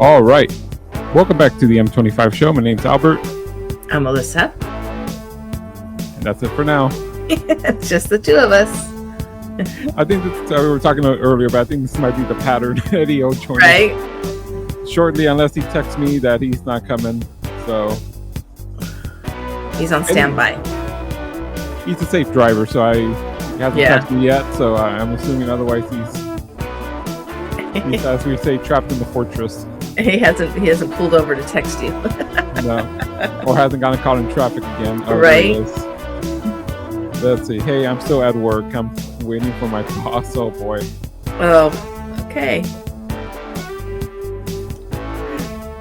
All right. Welcome back to the M25 show. My name's Albert. I'm Elissa. And that's it for now. It's just the two of us. I think we were talking about earlier, but I think this might be the pattern. Eddie will join Right? shortly, unless he texts me that he's not coming. So he's on standby. He's a safe driver, so he hasn't texted me yet. So I'm assuming otherwise he's as we say, trapped in the fortress. He hasn't pulled over to text you. No, or hasn't gotten caught in traffic again. Oh, right. Let's see. Hey, I'm still at work. I'm waiting for my boss. Oh boy. Oh, okay.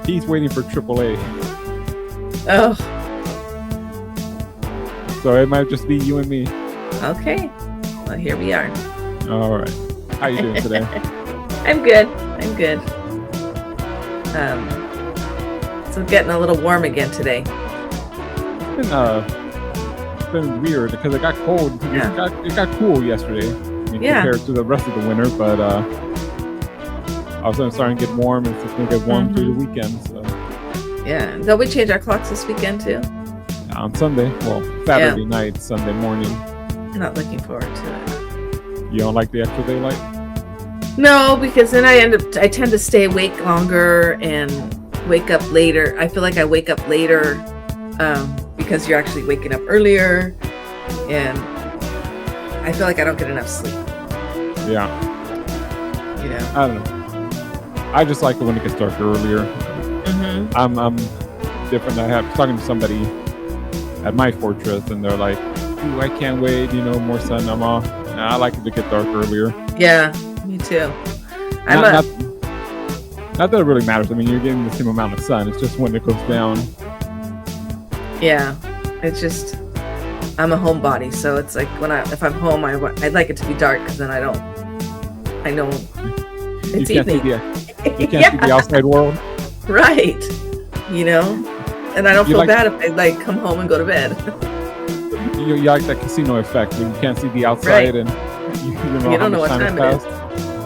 He's waiting for AAA. Oh. So it might just be you and me. Okay. Well, here we are. All right. How you doing today? I'm good. So getting a little warm again today. It's been weird because it got cold. It got cool yesterday. Compared to the rest of the winter, but all of a sudden it's starting to get warm, and it's going to get warm through the weekend. So. Yeah. Don't we change our clocks this weekend too? On Sunday. Well, Saturday night, Sunday morning. I'm not looking forward to it. You don't like the extra daylight? No, because then I tend to stay awake longer and wake up later. I feel like I wake up later because you're actually waking up earlier, and I feel like I don't get enough sleep. Yeah. You know. I don't know. I just like it when it gets dark earlier. Mm-hmm. I'm different. I was talking to somebody at my fortress, and they're like, "Ooh, I can't wait. More sun. I'm off." I like it to get dark earlier. Yeah. Me too. Not that it really matters. I mean, you're getting the same amount of sun. It's just when it goes down. Yeah, it's just I'm a homebody, so it's like if I'm home, I'd like it to be dark because then I know it's evening. You can't see the outside world. Right. And I don't feel bad if I come home and go to bed. You like that casino effect when you can't see the outside, and you don't know what time it is.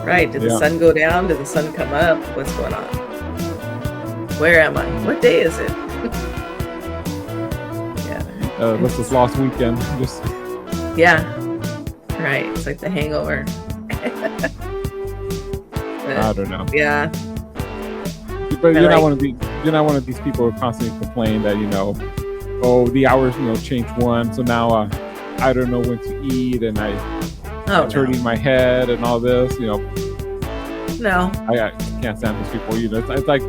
Right. Did the sun go down? Did the sun come up? What's going on? Where am I? What day is it? This is last weekend. Right. It's like the hangover. I don't know. Yeah. But you're not one of these people who constantly complain that the hours change one, so now I don't know when to eat, and it's hurting my head and all this. No. I can't stand those people. It's like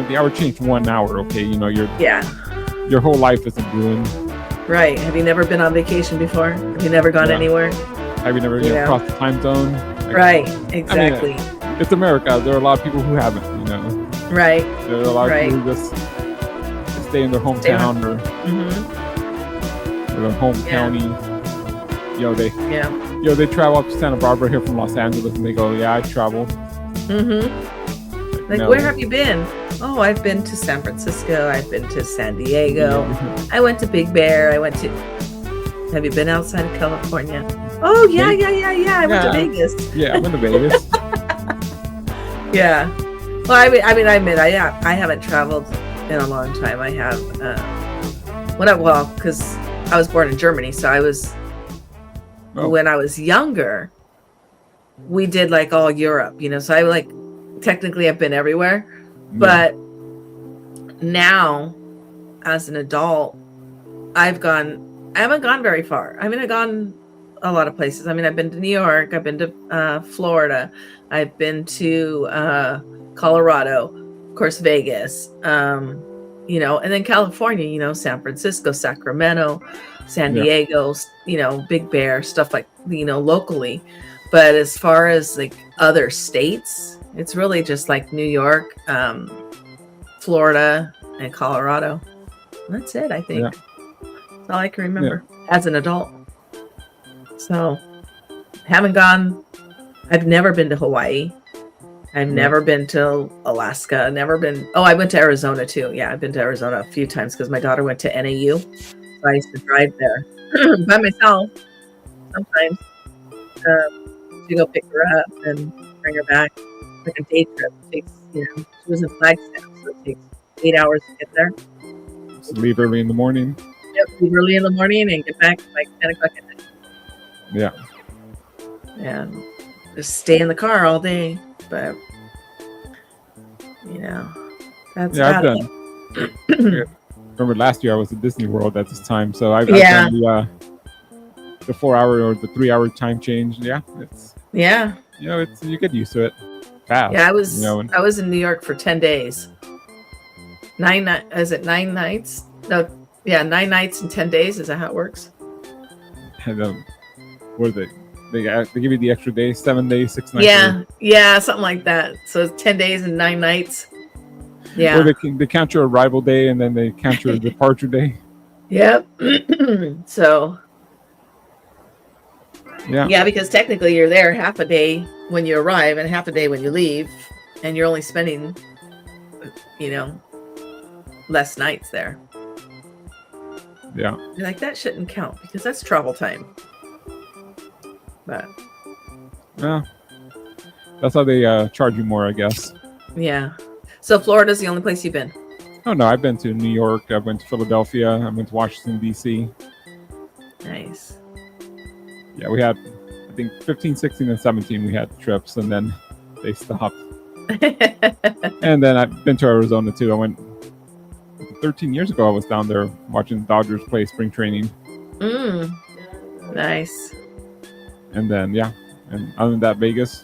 the hour changed 1 hour. Okay, your whole life isn't ruined. Right. Have you never been on vacation before? Have you never gone anywhere? Have you never crossed the time zone? Right. Exactly. I mean, it's America. There are a lot of people who haven't. Right. There are a lot of people who just stay in their hometown or their home county. They travel up to Santa Barbara here from Los Angeles, and they go, "Yeah, I traveled." Like, where have you been? Oh, I've been to San Francisco. I've been to San Diego. I went to Big Bear. Have you been outside of California? Oh, yeah. I went to Vegas. Yeah, I went to Vegas. Yeah. Well, I admit, I haven't traveled in a long time. I have, because I was born in Germany, so when I was younger, we did all Europe, so I technically I've been everywhere, but now as an adult, I haven't gone very far. I mean, I've gone a lot of places. I mean, I've been to New York, I've been to Florida, I've been to Colorado, of course, Vegas, and then California, San Francisco, Sacramento, San Diego, Big Bear, stuff like, locally. But as far as other states, it's really just New York, Florida, and Colorado. That's it, I think. That's all I can remember as an adult. So, I've never been to Hawaii. I've never been to Alaska. I went to Arizona too. Yeah, I've been to Arizona a few times because my daughter went to NAU. So I used to drive there by myself sometimes to go pick her up and bring her back. like a day trip. It takes, she was in Flagstaff, so it takes 8 hours to get there. So leave early in the morning. Yep, leave early in the morning and get back like 10 o'clock at night. Yeah. And just stay in the car all day. But, that's I've about done. Remember last year I was at Disney World at this time, so I've Yeah. done the 4 hour or the 3 hour time change. Yeah, it's it's you get used to it fast. Yeah, I was in New York for 10 days. 9 nights? No, 9 nights and 10 days. Is that how it works? And, what are they give you the extra day, 7 days, 6 nights. Yeah, something like that. So it's 10 days and 9 nights. Yeah. Or they count your arrival day and then they count your departure day. Yep. So. Yeah. Yeah, because technically you're there half a day when you arrive and half a day when you leave, and you're only spending, less nights there. Yeah. You're like, that shouldn't count because that's travel time. But. Yeah. That's how they charge you more, I guess. Yeah. So Florida's the only place you've been? Oh, no. I've been to New York. I've been to Philadelphia. I went to Washington, D.C. Nice. Yeah, we had, I think, 15, 16, and 17 we had trips, and then they stopped. And then I've been to Arizona, too. I went 13 years ago. I was down there watching the Dodgers play spring training. Nice. And then, and other than that, Vegas.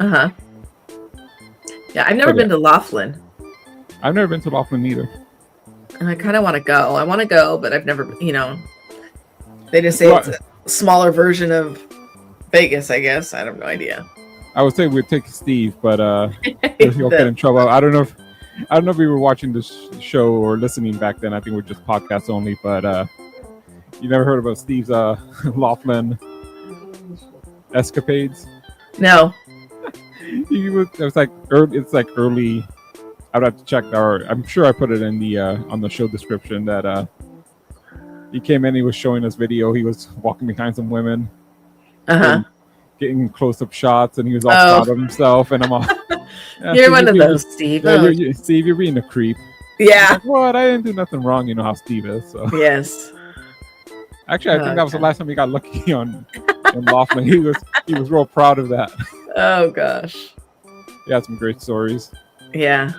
Uh-huh. Yeah, I've never been to Laughlin. I've never been to Laughlin either. And I kind of want to go. I want to go, but I've never, they just say it's a smaller version of Vegas, I guess. I have no idea. I would say we'd take Steve, but he'll get in trouble. I don't know if we were watching this show or listening back then. I think we're just podcast only, but you never heard about Steve's Laughlin escapades? No. It's like early. I'd have to check, or I'm sure I put it in the on the show description that he came in. He was showing us video. He was walking behind some women, getting close-up shots, and he was all proud of himself. And I'm all, you're one of those, Steve. Steve, you're being a creep. Yeah. Like, what? I didn't do nothing wrong. You know how Steve is. So. Yes. Actually, I think that was the last time he got lucky on Laughlin. He was real proud of that. Oh gosh. He had some great stories. Yeah.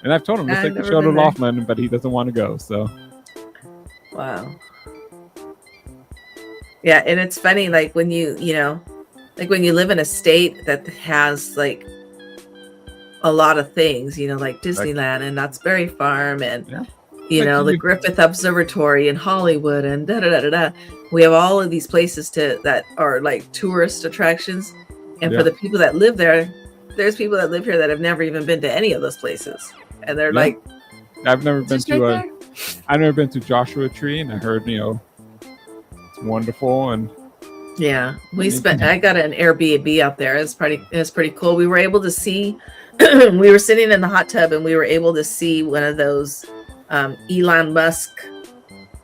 And I've told him to take the show to Laughlin, but he doesn't want to go. So. Wow. Yeah, and it's funny, like when when you live in a state that has like a lot of things, like Disneyland and Knott's Berry Farm and the Griffith Observatory in Hollywood and da-da-da-da-da. We have all of these places that are like tourist attractions. And for the people that live there, there's people that live here that have never even been to any of those places. And they're like, I've never been to Joshua Tree, and I heard, it's wonderful. And I got an Airbnb out there. It's pretty cool. We were able to see, we were sitting in the hot tub and we were able to see one of those Elon Musk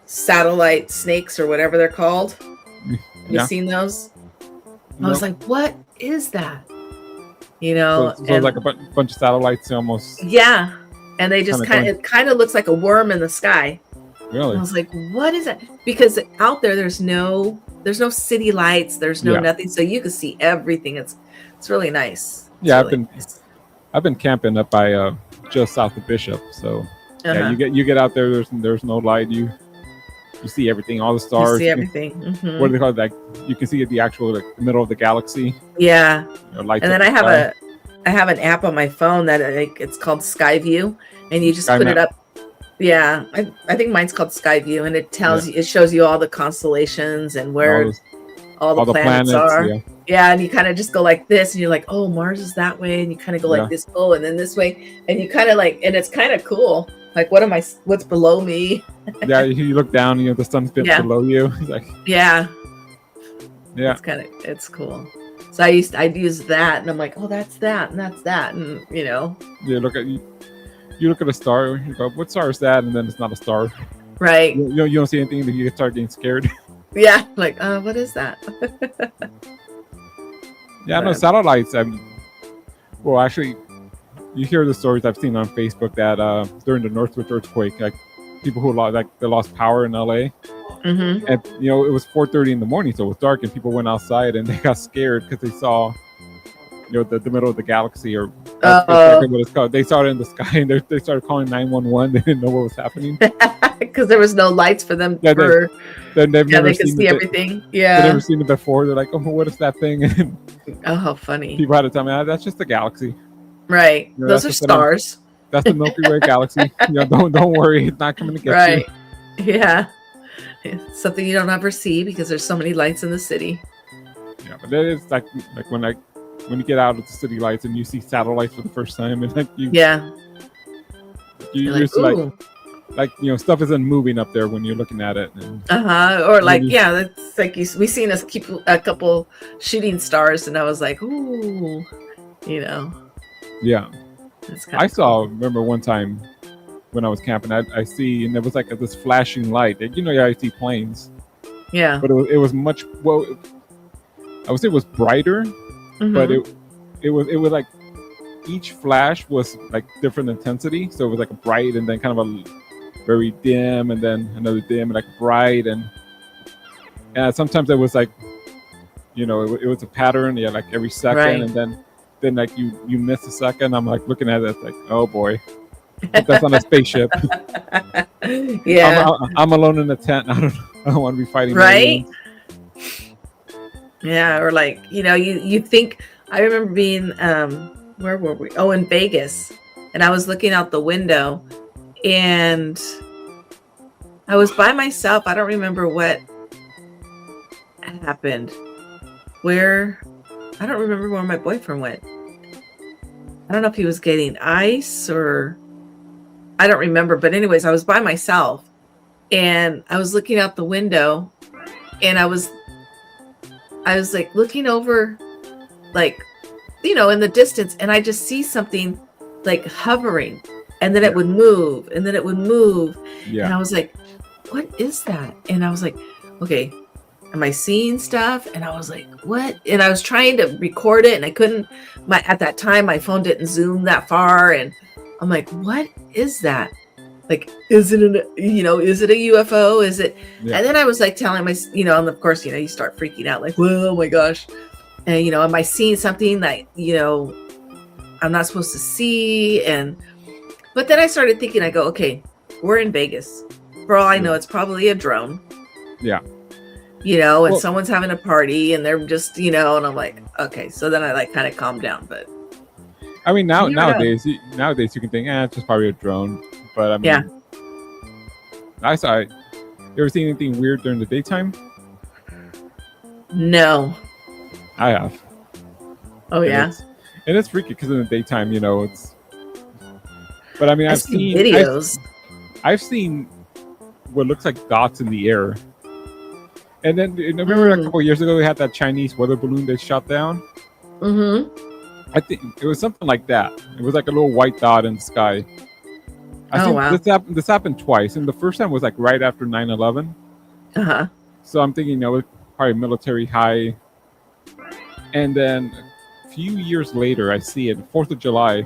satellite snakes or whatever they're called. Have you seen those? I was like, what is that? So like a bunch of satellites almost. Yeah. And they just it kind of looks like a worm in the sky. Really? And I was like, what is that? Because out there, there's no city lights. There's no nothing. So you can see everything. It's really nice. I've been camping up by just south of Bishop. So you get out there. There's no light. You see everything, all the stars. You see everything. Mm-hmm. What do they call it? Like you can see the actual middle of the galaxy. Yeah. Lights. And then I have an app on my phone that it's called Skyview, and you just put it up. Yeah, I think mine's called Skyview, and it tells you, it shows you all the constellations and where all the planets are. Yeah, and you kind of just go like this, and you're like, oh, Mars is that way, and you kind of go like this, and then this way, and you kind of and it's kind of cool. Like, what's below me? Yeah, you look down, the sun's below you. It's like, yeah. It's cool. So I'd use that, and I'm like, oh, that's that, and that's that, and You look at a star, you go, what star is that? And then it's not a star. Right. You don't see anything, you start getting scared. Yeah, like, what is that? Yeah, no, satellites. Well, actually, you hear the stories I've seen on Facebook that during the Northwich earthquake, like people who they lost power in LA, Mm-hmm. and it was 4:30 in the morning, so it was dark, and people went outside and they got scared because they saw the middle of the galaxy, or that's exactly what it's called. They saw it in the sky, and they started calling 911. They didn't know what was happening because there was no lights for them. They've never they could see everything. Yeah, they've never seen it before. They're like, "Oh, what is that thing?" And oh, how funny! People had to tell me, "That's just the galaxy." Right, those are stars. That's the Milky Way galaxy. Don't worry, it's not coming to get you. Yeah, it's something you don't ever see because there's so many lights in the city. Yeah, but that is like when you get out of the city lights and you see satellites for the first time, and you're like stuff isn't moving up there when you're looking at it. Or that's like we seen us keep a couple shooting stars, and I was like, ooh, Yeah, remember one time when I was camping, I see, and there was like this flashing light. I see planes. Yeah, but it was much. Well, I would say it was brighter. Mm-hmm. But it was like each flash was like different intensity, so it was like a bright and then kind of a very dim and then another dim and like bright, and sometimes it was like it was a pattern, like every second, right. And then like you miss a second. I'm like looking at it like, oh boy, that's on a spaceship. Yeah, I'm alone in a tent. I don't want to be fighting, right? Yeah, or like, you think, I remember being, where were we? Oh, in Vegas. And I was looking out the window and I was by myself. I don't remember what happened. I don't remember where my boyfriend went. I don't know if he was getting ice or I don't remember. But anyways, I was by myself and I was looking out the window and I was like looking over, like, in the distance, and I just see something like hovering, and then it would move, and then it would move. Yeah. And I was like, what is that? And I was like, okay, am I seeing stuff? And I was like, what? And I was trying to record it, and I couldn't. At that time, my phone didn't zoom that far, and I'm like, what is that? Like, is it is it a UFO? Is it? Yeah. And then I was like telling my, and of course, you start freaking out, like, well, oh my gosh. And, am I seeing something that, I'm not supposed to see? But then I started thinking, I go, okay, we're in Vegas. For all I know, it's probably a drone. Yeah. And someone's having a party and they're just, and I'm like, okay. So then I like kind of calmed down, but. I mean, nowadays you can think, it's just probably a drone. But I mean, yeah. I saw it. You ever seen anything weird during the daytime? No. I have. Oh, yeah. And it's freaky because in the daytime, it's. But I mean, I've seen videos. I've seen what looks like dots in the air. And then remember a couple of years ago, we had that Chinese weather balloon they shot down. Mm-hmm. I think it was something like that. It was like a little white dot in the sky. I think this happened twice, and the first time was like right after 9/11. Uh-huh. So I'm thinking, it was probably military high. And then a few years later, I see it, 4th of July.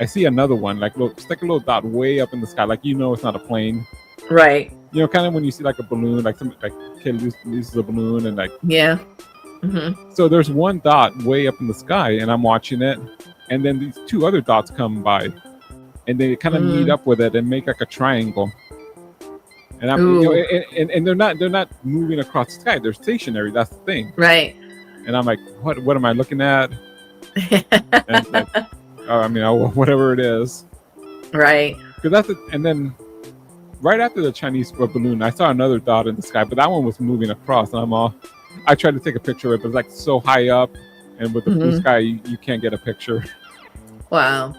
I see another one, it's like a little dot way up in the sky, like it's not a plane. Right. Kind of when you see like a balloon, like some kid loses a balloon, and like. Yeah. Mm-hmm. So there's one dot way up in the sky, and I'm watching it, and then these two other dots come by. And they kind of meet up with it and make like a triangle. And I'm, and they're not moving across the sky. They're stationary. That's the thing. Right. And I'm like, what am I looking at? And like, whatever it is. Right. Because and then right after the Chinese balloon, I saw another dot in the sky, but that one was moving across, and I tried to take a picture of it, but it's like so high up, and with the blue sky, you can't get a picture. Wow.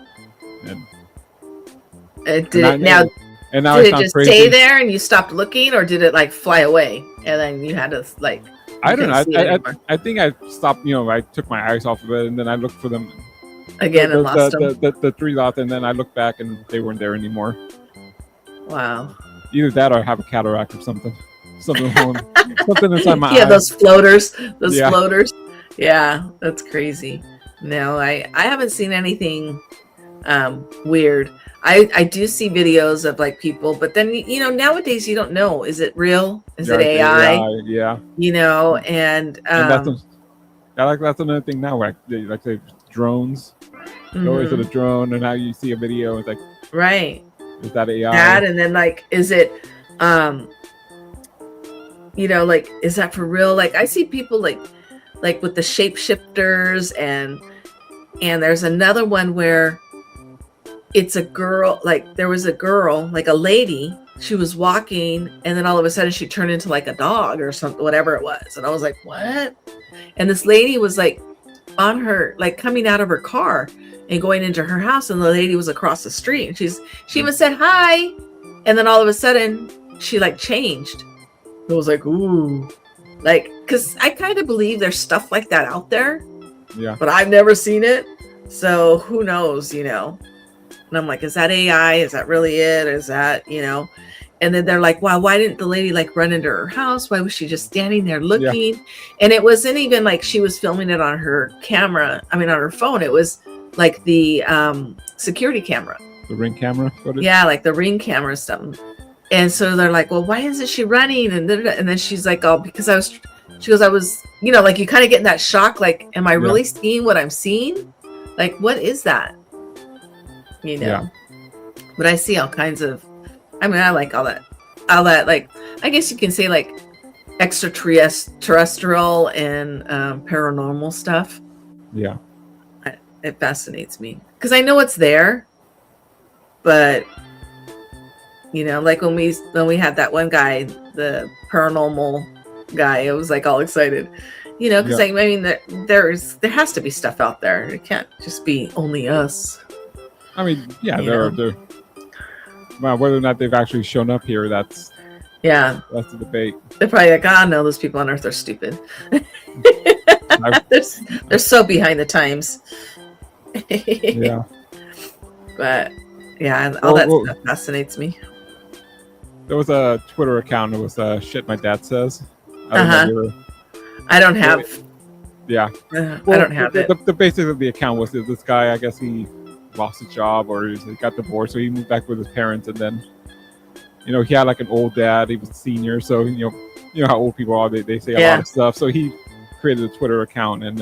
And did it just crazy. Stay there and you stopped looking, or did it like fly away and then you had to like? I don't know. I think I stopped. I took my eyes off of it, and then I looked for them again and lost them. The three dots, and then I looked back and they weren't there anymore. Wow. Either that or I have a cataract or something. Something inside my eye. Yeah, those floaters. Floaters. Yeah, that's crazy. No, I haven't seen anything weird. I do see videos of like people, but then nowadays you don't know, is it real, is it AI? Yeah, and that's another thing now, like say drones. Always with a drone, and now you see a video, it's like, right, is that AI? That, and then like, is it like, is that for real? Like, I see people like with the shapeshifters, and there's another one where it's a girl, like there was a girl, like a lady, she was walking, and then all of a sudden she turned into like a dog or something, whatever it was. And I was like, what? And this lady was like on her, like coming out of her car and going into her house, and the lady was across the street, and she even said hi, and then all of a sudden she like changed. I was like, ooh, like, because I kind of believe there's stuff like that out there, but I've never seen it, so who knows, And I'm like, is that AI? Is that really it? Is that, And then they're like, wow, why didn't the lady like run into her house? Why was she just standing there looking? And it wasn't even like she was filming it on her camera. I mean, on her phone. It was like the security camera. The Ring camera footage? Yeah, like the Ring camera stuff. And so they're like, well, why isn't she running? And then she's like, oh, because I was, like you kind of get in that shock. Like, am I really seeing what I'm seeing? Like, what is that? But I see all kinds of, I mean, I like all that, like, I guess you can say like extraterrestrial and paranormal stuff. Yeah. It fascinates me because I know it's there, but like when we had that one guy, the paranormal guy, I was like all excited, because I mean there has to be stuff out there. It can't just be only us. I mean, they're well, whether or not they've actually shown up here, that's the debate. They're probably like, no, those people on Earth are stupid. they're so behind the times. Yeah. But all that stuff fascinates me. There was a Twitter account. It was shit my dad says. I don't have. Yeah. I don't have it. The basics of the account was that this guy, I guess he lost his job or he got divorced, so he moved back with his parents, and then he had like an old dad. He was a senior, so you know how old people are. They say a lot of stuff. So he created a Twitter account, and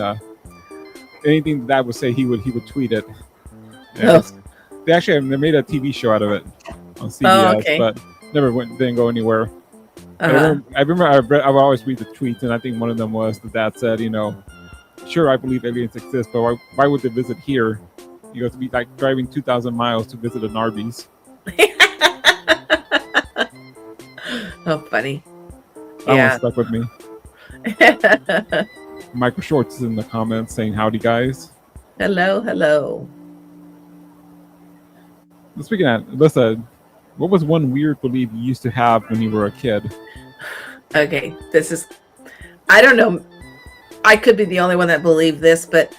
anything that Dad would say, he would tweet it. They made a TV show out of it on CBS, but didn't go anywhere. I remember I would always read the tweets, and I think one of them was the dad said, sure, I believe aliens exist, but why would they visit here? He goes to be like driving 2,000 miles to visit an Arby's. Oh, funny. That one stuck with me. Michael Shorts is in the comments saying, howdy, guys. Hello. Speaking of Elissa, what was one weird belief you used to have when you were a kid? Okay, I don't know. I could be the only one that believed this, but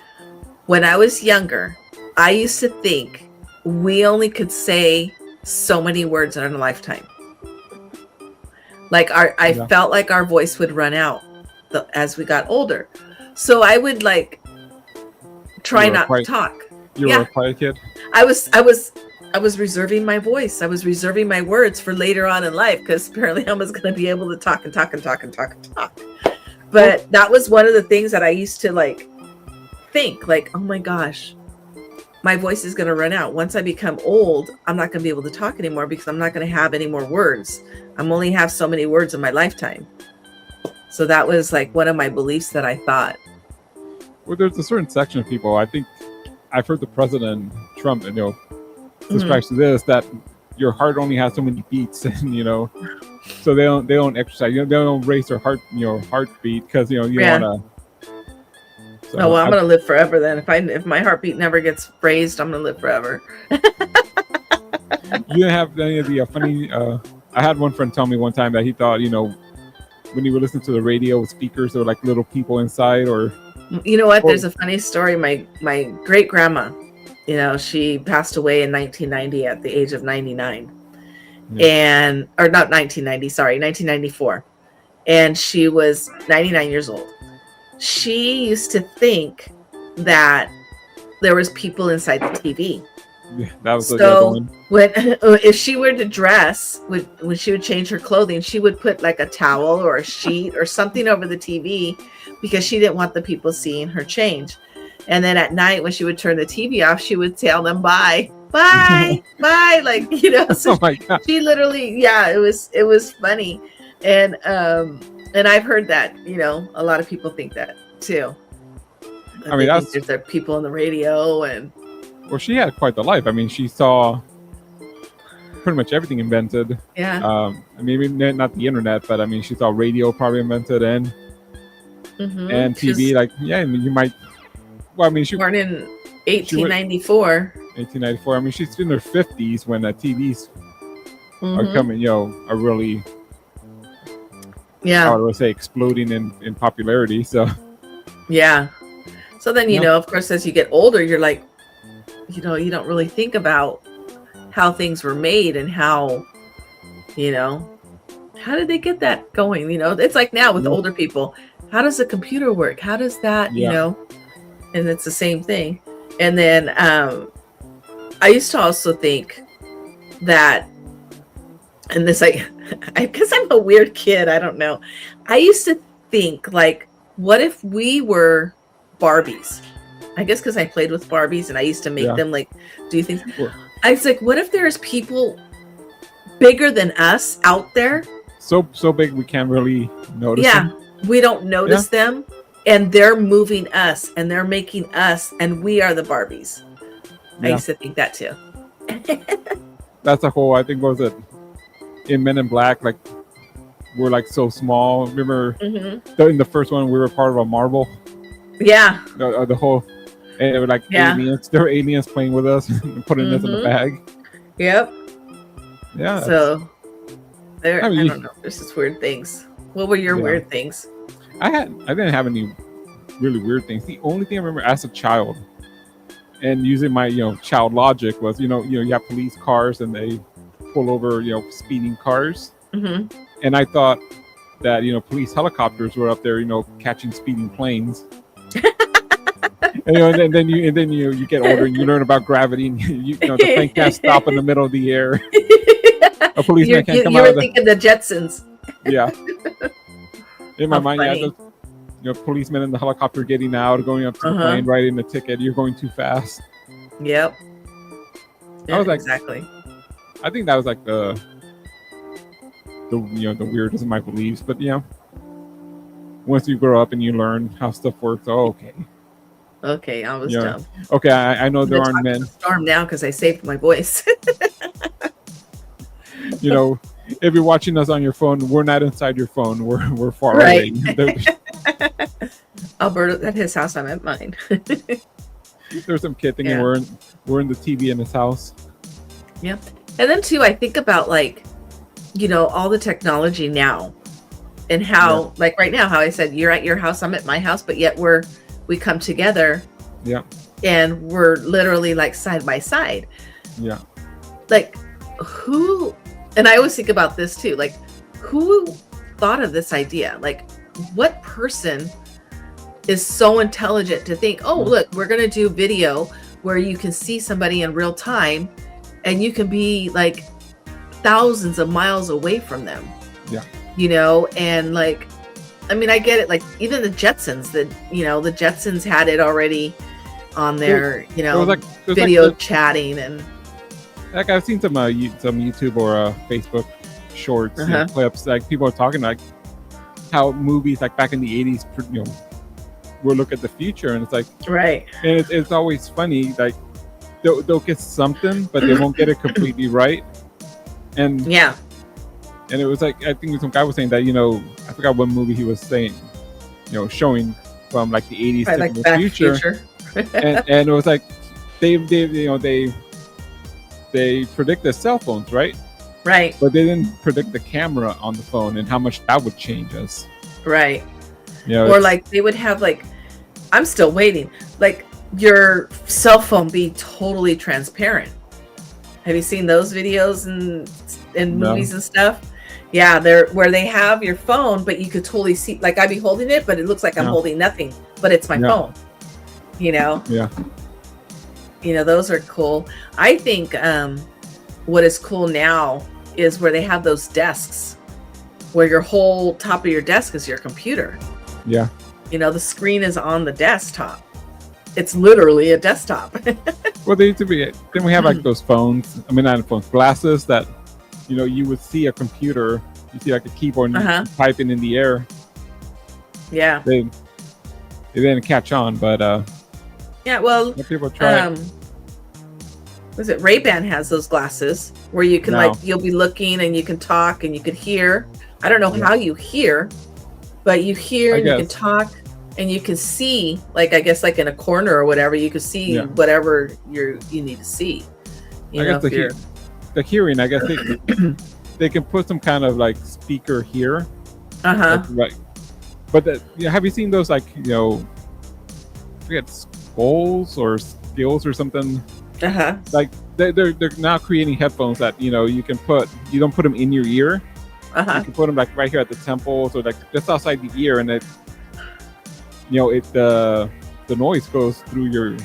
when I was younger, I used to think we only could say so many words in a lifetime. Like I felt like our voice would run out as we got older. So I would like try not to talk. You were a quiet kid? I was reserving my voice. I was reserving my words for later on in life, because apparently I was going to be able to talk and talk and talk and talk and talk. But that was one of the things that I used to like think, like, oh my gosh, my voice is going to run out. Once I become old, I'm not going to be able to talk anymore because I'm not going to have any more words. I'm only have so many words in my lifetime. So that was like one of my beliefs that I thought. Well, there's a certain section of people, I think I've heard the President Trump, describes to this, that your heart only has so many beats, and so they don't exercise. They don't raise their heartbeat because you don't want to. So oh well, I'm gonna live forever then. If my heartbeat never gets raised, I'm gonna live forever. You didn't have any of the funny. I had one friend tell me one time that he thought when you would listen to the radio with speakers, there were like little people inside, or. You know what? There's a funny story. My great grandma, she passed away in 1990 at the age of 99, or not 1990, sorry, 1994, and she was 99 years old. She used to think that there was people inside the TV. Yeah, that was the other So one. when if she were to dress, when she would change her clothing, she would put like a towel or a sheet or something over the TV because she didn't want the people seeing her change. And then at night when she would turn the TV off, she would tell them bye, bye, bye, like So Oh my god! she literally, yeah, it was funny, and I've heard that a lot of people think that too. I mean, They think that's there's people on the radio and. well, she had quite the life. I mean, she saw pretty much everything invented. Yeah. I mean, maybe not the internet, but I mean, she saw radio probably invented and TV. She's Like, yeah, I mean, you might. Well, I mean, she born in 1894. 1894. I mean, she's in her 50s when the TVs are Mhm. coming. Are really, Yeah. how do I say, exploding in popularity. So Yeah. So then, Yeah. of course, as you get older, you're like, you don't really think about how things were made and how did they get that going? It's like now with Yeah. older people, how does a computer work? How does that, Yeah. And it's the same thing. And then I used to also think that, and this, because I'm a weird kid, I don't know. I used to think like, what if we were Barbies? I guess because I played with Barbies and I used to make Yeah. them like do things. Well- I was like, what if there's people bigger than us out there? so big we can't really notice. Yeah, them. we don't notice them, and they're moving us and they're making us, and we are the Barbies. I Yeah. used to think that too. That's the whole. I think what was it in Men in Black? Like we're like so small. Remember in the first one we were part of a marble. Yeah. The whole. And they were like aliens. There were aliens playing with us and putting us in the bag. Yep. Yeah. So there, I mean, I don't know. There's just weird things. What were your weird things? I didn't have any really weird things. The only thing I remember as a child, and using my child logic was you have police cars and they pull over speeding cars, and I thought that police helicopters were up there catching speeding planes. And then you get older and you learn about gravity and the plane can't stop in the middle of the air. A policeman can't come you out were of the thinking the Jetsons. yeah. In my How mind, funny. policemen in the helicopter getting out, going up to the plane, writing the ticket. You're going too fast. Yep. I was like, exactly. I think that was like the weirdest of my beliefs. But once you grow up and you learn how stuff works, Okay, I was dumb. Okay, I know there aren't men. Storm now because I saved my voice. If you're watching us on your phone, we're not inside your phone. We're far Right. away. Alberto at his house, I'm at mine. There's some kid thinking we're in the TV in his house. Yep. And then too, I think about like, all the technology now, and how like right now, how I said you're at your house, I'm at my house, but yet we come together. Yeah. And we're literally like side by side. Yeah. Like who? And I always think about this too. Like who thought of this idea? Like what person is so intelligent to think, oh, look, we're going to do video where you can see somebody in real time and you can be like thousands of miles away from them. Yeah. And like, I mean, I get it. Like even the Jetsons, the Jetsons had it already on their, video chatting and. Like I've seen some YouTube or Facebook shorts and clips. Like people are talking like how movies like back in the 80s, will look at the future, and it's like right. And it's always funny. Like they'll get something, but they won't get it completely right. And and it was like I think some guy was saying that I forgot what movie he was saying, showing from like the 80s to like the future. and it was like they predicted cell phones, right? Right. But they didn't predict the camera on the phone and how much that would change us. Right. Or like they would have like, I'm still waiting, like your cell phone be totally transparent. Have you seen those videos in movies and stuff? Yeah, they're where they have your phone, but you could totally see, like I'd be holding it, but it looks like I'm holding nothing, but it's my phone. Yeah. those are cool. I think what is cool now is where they have those desks where your whole top of your desk is your computer. Yeah. The screen is on the desktop. It's literally a desktop. Well, they used to be. Then we have like those phones. I mean, not phones, glasses that, you would see a computer. You see like a keyboard and you type it in the air. Yeah. They didn't catch on, but yeah. Well, people try. Was it Ray-Ban has those glasses where you can you'll be looking and you can talk and you can hear. I don't know how you hear, but you hear and you can talk and you can see, like I guess like in a corner or whatever, you can see whatever you need to see. I guess the hearing, I guess they can put some kind of like speaker here. Right. But have you seen those like I forget, skulls or skills or something? Like they're now creating headphones that you can put. You don't put them in your ear. You can put them like right here at the temples or like just outside the ear, and it the noise goes through your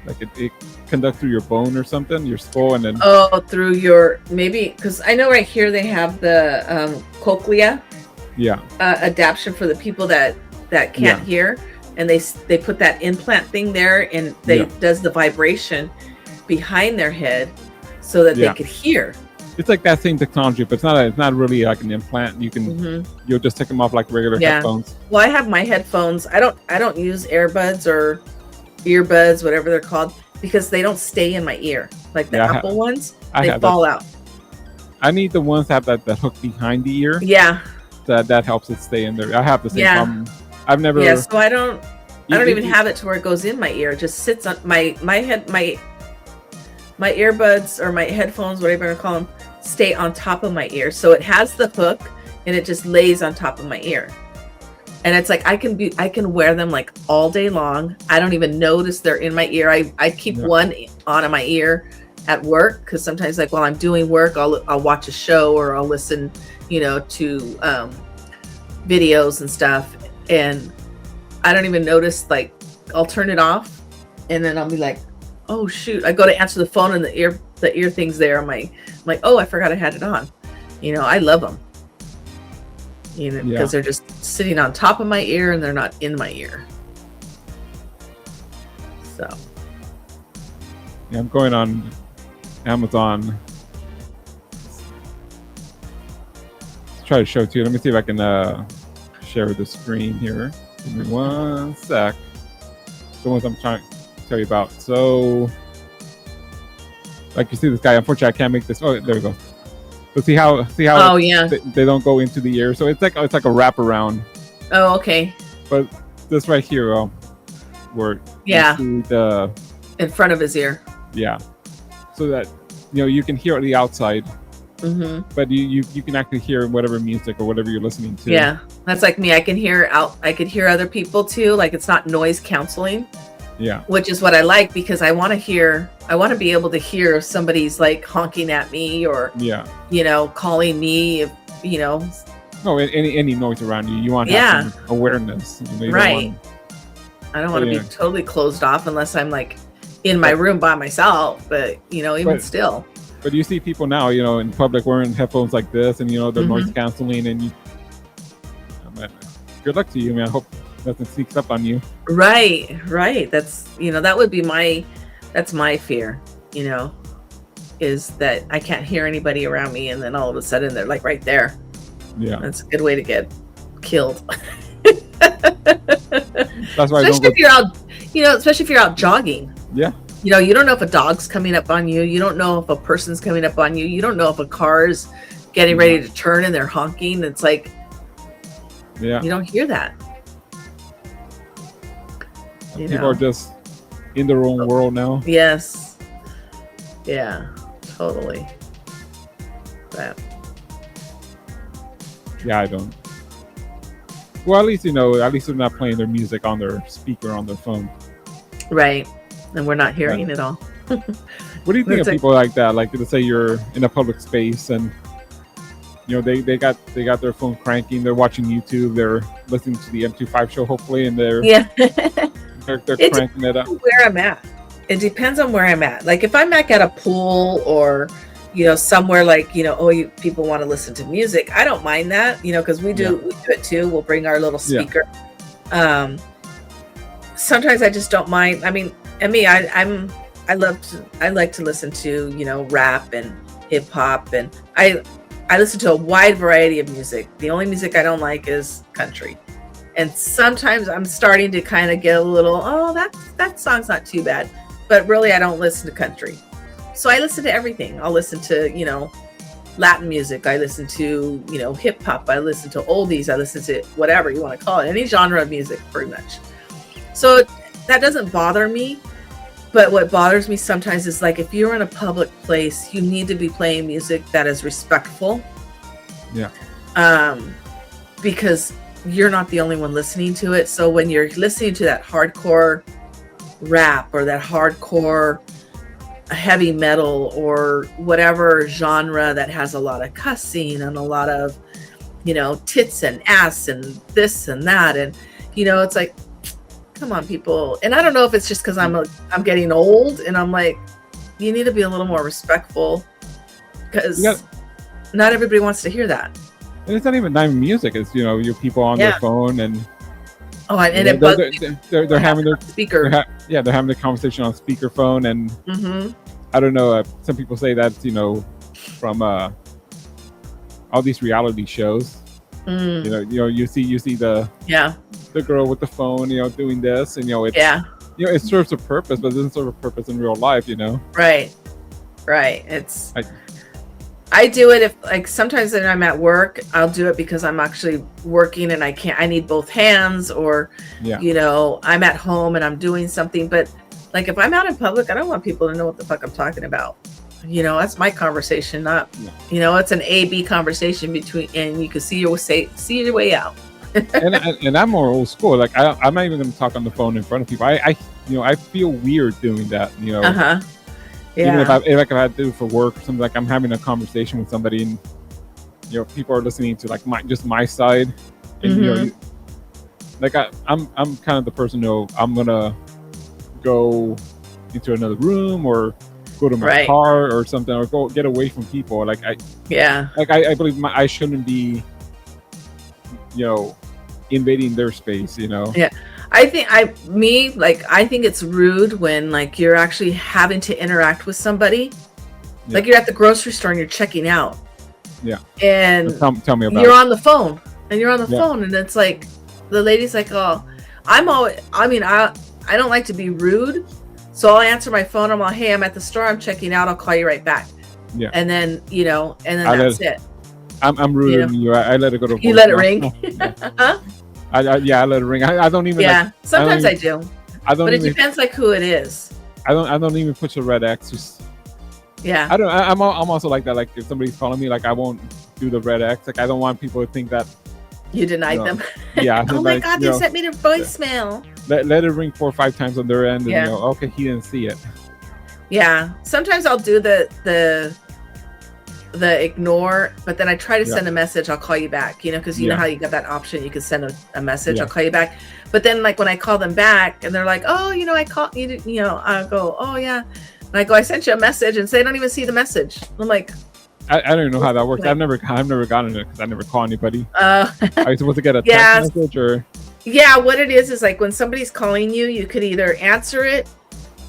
it conducts through your bone or something, your skull, and then through your maybe because I know right here they have the cochlea adaptation for the people that can't hear, and they put that implant thing there and they does the vibration behind their head so that they could hear. It's like that same technology, but it's not really like an implant. You can you'll just take them off like regular headphones. Well, I have my headphones. I don't use earbuds or earbuds, whatever they're called, because they don't stay in my ear. Like the Apple ones, they fall out. I need the ones that have that hook behind the ear. Yeah. That helps it stay in there. I have the same problem. I've never. Yeah, so I don't even have it to where it goes in my ear. It just sits on my head. My earbuds or my headphones, whatever you call them, stay on top of my ear. So it has the hook and it just lays on top of my ear. And it's like I can wear them like all day long. I don't even notice they're in my ear. I keep one on my ear at work because sometimes like while I'm doing work, I'll watch a show or I'll listen, to videos and stuff. And I don't even notice, like I'll turn it off and then I'll be like, oh shoot, I go to answer the phone and the ear thing's there. I'm like, oh, I forgot I had it on. I love them. Because they're just sitting on top of my ear and they're not in my ear. So. Yeah, I'm going on Amazon. Let's try to show it to you. Let me see if I can share the screen here. Give me one sec. The ones I'm trying to tell you about. So, like you see this guy. Unfortunately, I can't make this. Oh, there we go. But see how oh yeah, they don't go into the ear. So it's like a wraparound. Oh, okay. But this right here, where you see the in front of his ear. Yeah. So that you can hear the outside. But you can actually hear whatever music or whatever you're listening to. Yeah, that's like me. I could hear other people too. Like it's not noise canceling. Yeah. Which is what I like because I want to be able to hear if somebody's like honking at me or calling me if No, any noise around you. You want to have some awareness. Right. I don't want to be totally closed off unless I'm like in my room by myself, but still. But you see people now, in public wearing headphones like this and they're noise canceling and good luck to you, man. I hope nothing sneaks up on you. Right. That's that would be that's my fear, is that I can't hear anybody around me and then all of a sudden they're like right there. Yeah. That's a good way to get killed. That's why especially if you're out jogging. Yeah. You don't know if a dog's coming up on you. You don't know if a person's coming up on you. You don't know if a car's getting ready to turn and they're honking. It's like, you don't hear that. People are just in their own world now. Yes. Yeah, totally. But. Yeah, I don't. Well, at least they're not playing their music on their speaker on their phone. Right. And we're not hearing it all. What do you think of people like that? Like, let's say you're in a public space and they got their phone cranking, they're watching YouTube, they're listening to the M25 show hopefully, and they're cranking it up. Where I'm at. It depends on where I'm at. Like if I'm back at a pool or, somewhere like, people want to listen to music. I don't mind that, because we do it too. We'll bring our little speaker. Yeah. Sometimes I just don't mind. I mean, and me, I like to listen to, rap and hip hop, and I listen to a wide variety of music. The only music I don't like is country. And sometimes I'm starting to kind of get a little, that song's not too bad. But really, I don't listen to country. So I listen to everything. I'll listen to, Latin music. I listen to, hip hop. I listen to oldies. I listen to whatever you want to call it. Any genre of music, pretty much. So that doesn't bother me. But what bothers me sometimes is like if you're in a public place, you need to be playing music that is respectful. Yeah. Because you're not the only one listening to it. So when you're listening to that hardcore rap or that hardcore heavy metal or whatever genre that has a lot of cussing and a lot of, tits and ass and this and that. And, it's like, come on, people. And I don't know if it's just because I'm getting old and I'm like, you need to be a little more respectful because not everybody wants to hear that. And it's not even music. It's, your people on their phone and they're having their speaker. They're having the conversation on speakerphone, and I don't know. Some people say that's from all these reality shows. You see the girl with the phone, doing this, and it's it serves a purpose, but it doesn't serve a purpose in real life. Right. It's. I do it if like sometimes when I'm at work, I'll do it because I'm actually working and I need both hands, or I'm at home and I'm doing something. But like if I'm out in public, I don't want people to know what the fuck I'm talking about. That's my conversation, not it's an A-B conversation between, and you can see your way out. and I'm more old school. Like I'm not even going to talk on the phone in front of people. I feel weird doing that. Yeah. Even if I had to do it for work or something, like I'm having a conversation with somebody and people are listening to like my side, and I'm kind of the person I'm gonna go into another room or go to my car or something, or go get away from people. Like I believe I shouldn't be invading their space. Yeah. I think it's rude when like you're actually having to interact with somebody. Yeah. Like you're at the grocery store and you're checking out. Yeah. And tell me about you're on the phone. And you're on the phone and it's like the lady's like, I don't like to be rude. So I'll answer my phone. I'm like, hey, I'm at the store, I'm checking out, I'll call you right back. Yeah. And then, that's it. I'm rude to you. I let it go to you let it ring. Huh? I let it ring. I don't even. Yeah, sometimes I do. But it depends like who it is. I don't even push a red X. Just I'm also like that. Like if somebody's calling me, like I won't do the red X. Like I don't want people to think that you denied them. Yeah. Oh my God, they sent me their voicemail. Let it ring 4 or 5 times on their end, and okay, he didn't see it. Yeah. Sometimes I'll do the ignore, but then I try to send a message, I'll call you back, because you know how you got that option, you can send a message, I'll call you back. But then like when I call them back and they're like, oh, I called you, I'll go, oh yeah. And I go, I sent you a message, and they don't even see the message. I'm like, I don't even know how that works. I've never gotten it because I never call anybody. Are you supposed to get a text message or? Yeah, what it is like when somebody's calling you, you could either answer it,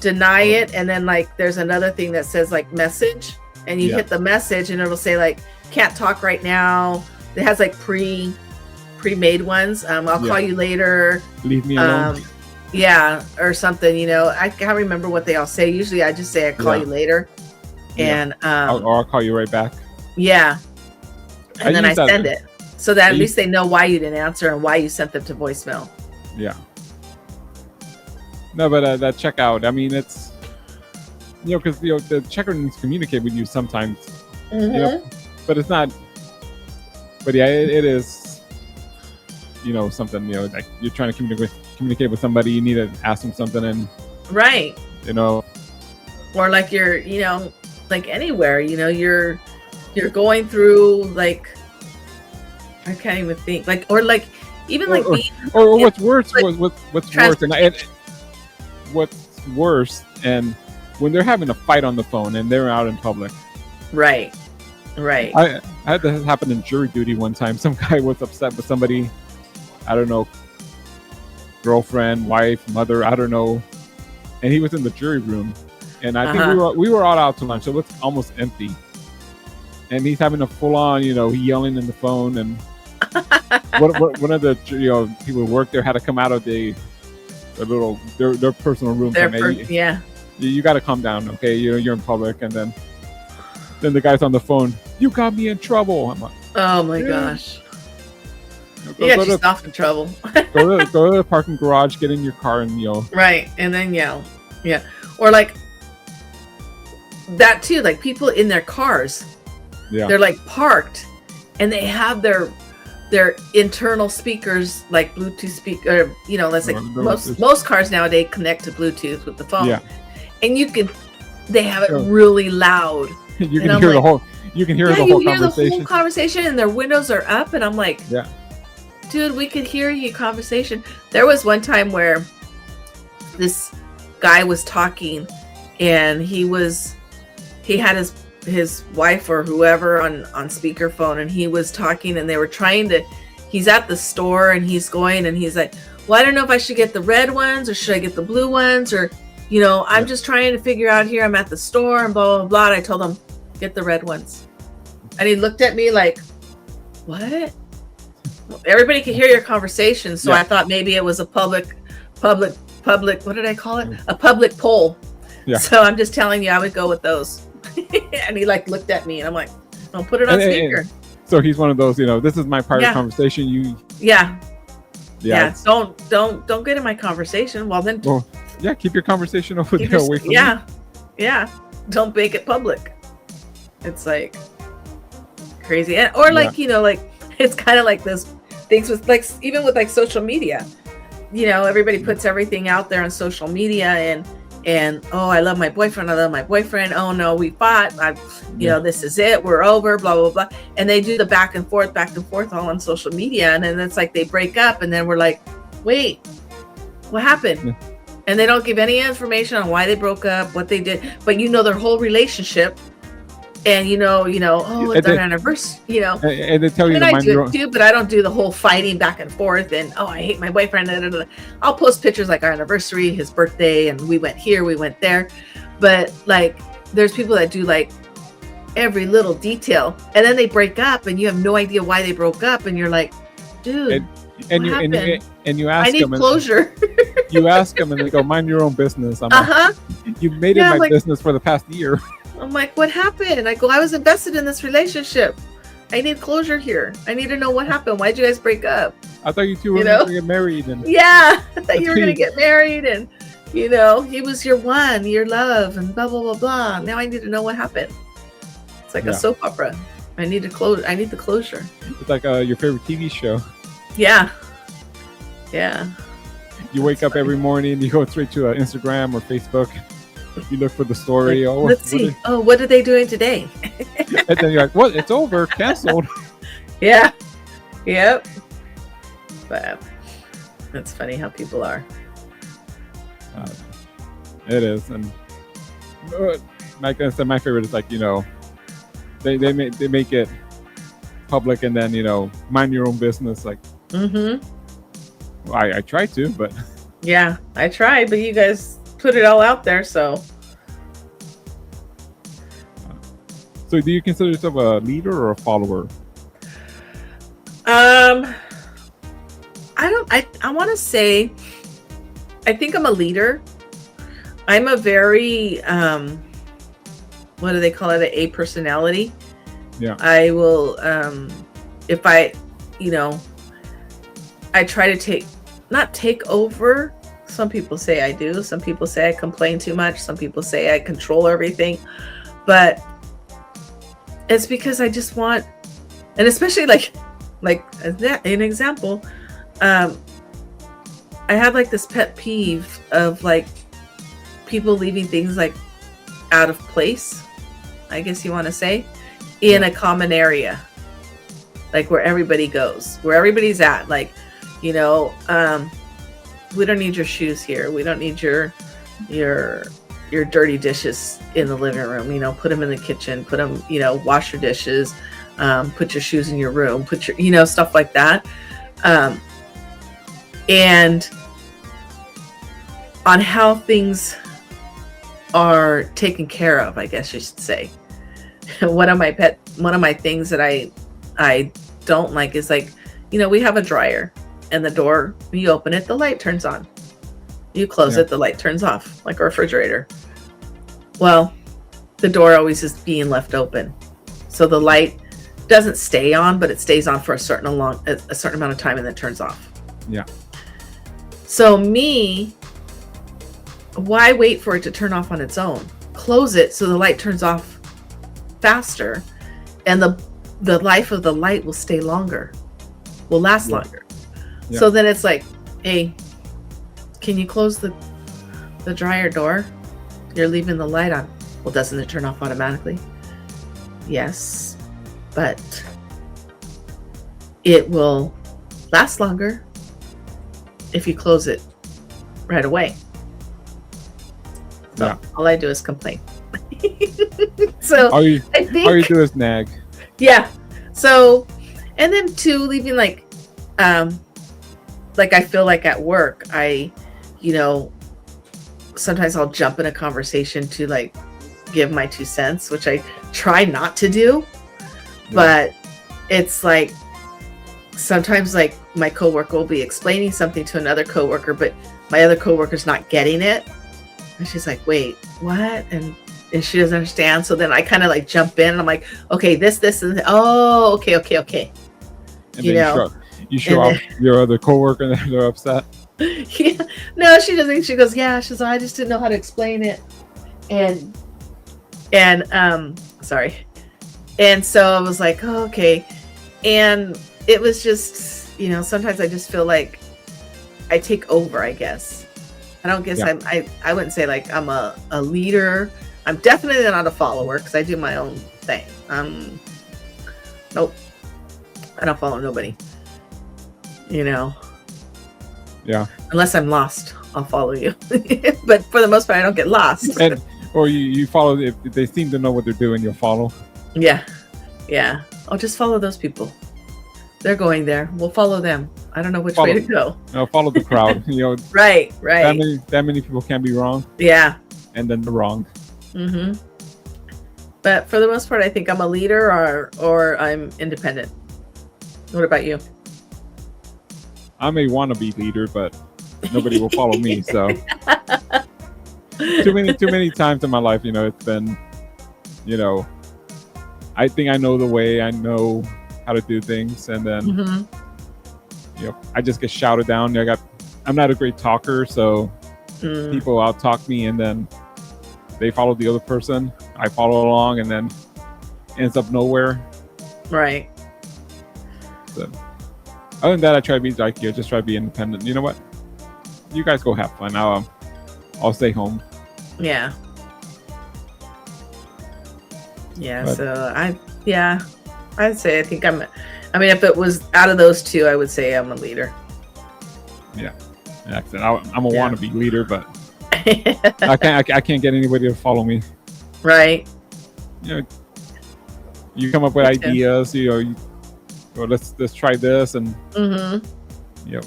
deny it, and then like there's another thing that says like message. And you hit the message and it'll say like, can't talk right now. It has like pre-made ones. I'll call you later. Leave me alone. Or something, I can't remember what they all say. Usually I just say I call you later. And or I'll call you right back. Yeah. And then I send it. So that at least they know why you didn't answer and why you sent them to voicemail. Yeah. No, but that checkout, I mean, it's because the checker needs to communicate with you sometimes, but it's not. But yeah, it is. Something. Like you're trying to communicate with somebody, you need to ask them something, and right. Or like you're, like anywhere, you're going through like, I can't even think like, or like even like or what's worse, what's worse, and what's worse. And when they're having a fight on the phone and they're out in public. Right. I had that happen in jury duty one time. Some guy was upset with somebody, I don't know, girlfriend, wife, mother, I don't know. And he was in the jury room. And I think we were all out to lunch. So it was almost empty. And he's having a full on, yelling in the phone. And one of the people who worked there had to come out of their personal room. You got to calm down, okay? You're in public. And then the guy's on the phone. You got me in trouble. I'm like, oh my gosh. You got yourself in trouble. go to the parking garage, get in your car and yell. Right, and then yell. Yeah. Or like that too, like people in their cars. Yeah. They're like parked and they have their internal speakers, like Bluetooth speaker, that's like most cars nowadays connect to Bluetooth with the phone. Yeah. And they have it really loud. You can hear the whole conversation and their windows are up and I'm like, yeah, dude, we could hear your conversation. There was one time where this guy was talking and he had his wife or whoever on speakerphone and he was talking and they were he's at the store and he's going and he's like, well, I don't know if I should get the red ones or should I get the blue ones or I'm just trying to figure out here. I'm at the store and blah, blah, blah. And I told him, get the red ones. And he looked at me like, what? Everybody could hear your conversation. So I thought maybe it was a public, what did I call it? A public poll. Yeah. So I'm just telling you, I would go with those. And he looked at me and I'm like, I'll put it on speaker. So he's one of those, this is my private conversation. Yeah. Don't get in my conversation. Well, then. Well, yeah, keep your conversation over there away from me. Yeah. Don't make it public. It's like crazy. Or it's kind of like those things with even with social media. Everybody puts everything out there on social media and oh, I love my boyfriend. Oh no, we fought. This is it. We're over. Blah blah blah. And they do the back and forth all on social media, and then it's like they break up, and then we're like, wait, what happened? Yeah. And they don't give any information on why they broke up, what they did, but their whole relationship. And it's our anniversary, and they tell you I do it too, but I don't do the whole fighting back and forth and I hate my boyfriend. I'll post pictures like our anniversary, his birthday, and we went here, we went there. But there's people that do every little detail, and then they break up, and you have no idea why they broke up, and you're like, dude, and you ask them, I need closure. You ask them, and they go, mind your own business. I'm like, you've made it my business for the past year. I'm like, what happened? I go, I was invested in this relationship. I need closure here. I need to know what happened. Why'd you guys break up? I thought you two were going to get married. I thought you were going to get married. And, he was your one, your love, and blah, blah, blah, blah. Now I need to know what happened. It's like a soap opera. I need the closure. It's like your favorite TV show. Yeah. You wake up every morning, you go straight to Instagram or Facebook. You look for the story. Let's see. What are they doing today? And then you're like, what? It's over. Canceled. Yeah. Yep. But that's funny how people are. It is. And like I said, my favorite is they make it public and then, mind your own business. Well, I try to, but. Yeah, I tried, but you guys put it all out there, so do you consider yourself a leader or a follower? I want to say I think I'm a leader. I'm a very what do they call it, a personality. Yeah, I will if I try to not take over. Some people say I do. Some people say I complain too much. Some people say I control everything. But it's because I just want, and especially an example, I have this pet peeve of people leaving things out of place, I guess you want to say, in a common area, where everybody goes, where everybody's at, we don't need your shoes here. We don't need your your dirty dishes in the living room. You know, put them in the kitchen. Put them. You know, wash your dishes. Put your shoes in your room. Put your, you know, stuff like that. And on how things are taken care of, I guess you should say. One of my things that I don't like is, like, you know, we have a dryer and the door, when you open it, the light turns on. You close it, the light turns off, like a refrigerator. Well, the door always is being left open. So the light doesn't stay on, but it stays on for a certain amount of time and then turns off. Yeah. So why wait for it to turn off on its own? Close it so the light turns off faster, and the life of the light will stay longer, will last longer. Yeah. So then it's like, hey, can you close the dryer door? You're leaving the light on. Well, doesn't it turn off automatically? Yes, but it will last longer if you close it right away. So all I do is complain. So all you do is nag. Yeah. So, and then too, leaving like I feel like at work, you know, sometimes I'll jump in a conversation to like give my 2 cents, which I try not to do, but it's like sometimes like my coworker will be explaining something to another coworker, but my other coworker's not getting it. And she's like, wait, what? And she doesn't understand. So then I kind of like jump in and I'm like, okay, this, and oh, okay. And you know, you show up your other coworker and they're upset. Yeah. No, she doesn't. She goes, yeah. She's like, I just didn't know how to explain it. And sorry. And so I was like, oh, okay. And it was just, you know, sometimes I just feel like I take over, I guess. I don't guess I wouldn't say like I'm a leader. I'm definitely not a follower because I do my own thing. Nope. I don't follow nobody. You know? Yeah. Unless I'm lost, I'll follow you. But for the most part, I don't get lost. Or you follow, if they seem to know what they're doing, you'll follow. Yeah. I'll just follow those people. They're going there. We'll follow them. I don't know which way to go. No, follow the crowd. You know. Right. That many people can be wrong. Yeah. And then they're wrong. Mm-hmm. But for the most part, I think I'm a leader or I'm independent. What about you? I may want to be leader, but nobody will follow me. So too many times in my life, you know, it's been, you know, I think I know the way, I know how to do things, and then you know, I just get shouted down. I'm not a great talker, so people out-talk me, and then they follow the other person. I follow along, and then ends up nowhere. Right. So, other than that, I try to be like you. Just try to be independent. You know what? You guys go have fun. I'll stay home. Yeah. But, so I'd say I think if it was out of those two, I would say I'm a leader. Yeah. I'm a wannabe leader, but I can't get anybody to follow me. Right. You know, you come up with ideas. You know, let's try this, and you know,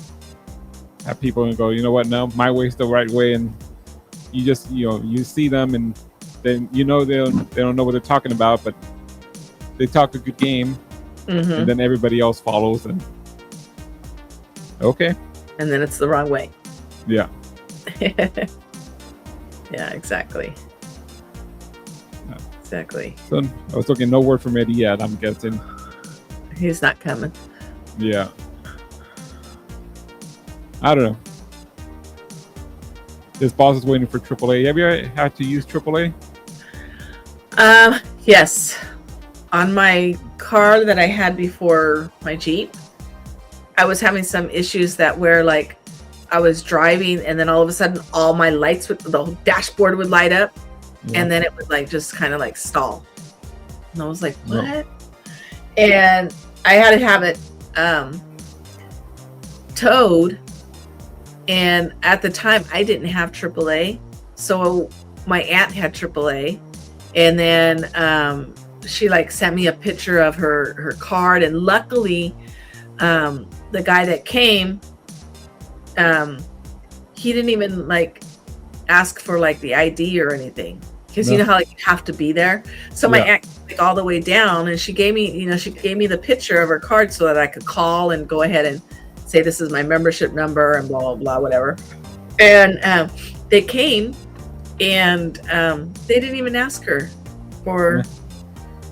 have people go, you know what? No, my way's the right way, and you just, you know, you see them, and then you know they don't know what they're talking about, but they talk a good game, and then everybody else follows, and okay, and then it's the wrong way. Yeah. Yeah, exactly. Exactly. So I was looking, no word from Eddie yet. I'm guessing he's not coming. Yeah. I don't know. His boss is waiting for AAA. Have you ever had to use AAA? Yes. On my car that I had before my Jeep, I was having some issues that where like I was driving and then all of a sudden all my lights with the whole dashboard would light up, and then it would like just kind of like stall. And I was like, what? No. And I had to have it towed. And at the time I didn't have AAA. So my aunt had AAA, and then she like sent me a picture of her card, and luckily the guy that came, he didn't even like ask for like the ID or anything, because you know how like you have to be there. So my aunt like all the way down, and she gave me the picture of her card so that I could call and go ahead and say this is my membership number and blah blah blah whatever. And they came, and they didn't even ask her for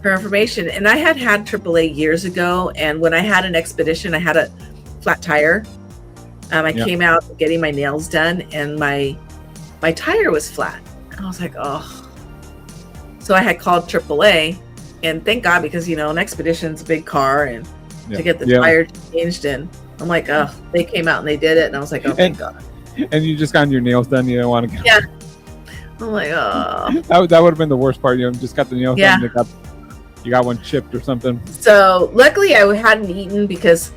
her information. And I had AAA years ago, and when I had an expedition, I had a flat tire. I came out getting my nails done, and my tire was flat. And I was like, oh. So I had called AAA, and thank God, because an expedition's a big car, and to get the tire changed, and I'm like, oh, they came out and they did it, and I was like, oh, thank God. And you just got your nails done. You don't want to get. Yeah. I'm like, oh. That would have been the worst part. You just got the nails done. You got one chipped or something. So luckily, I hadn't eaten because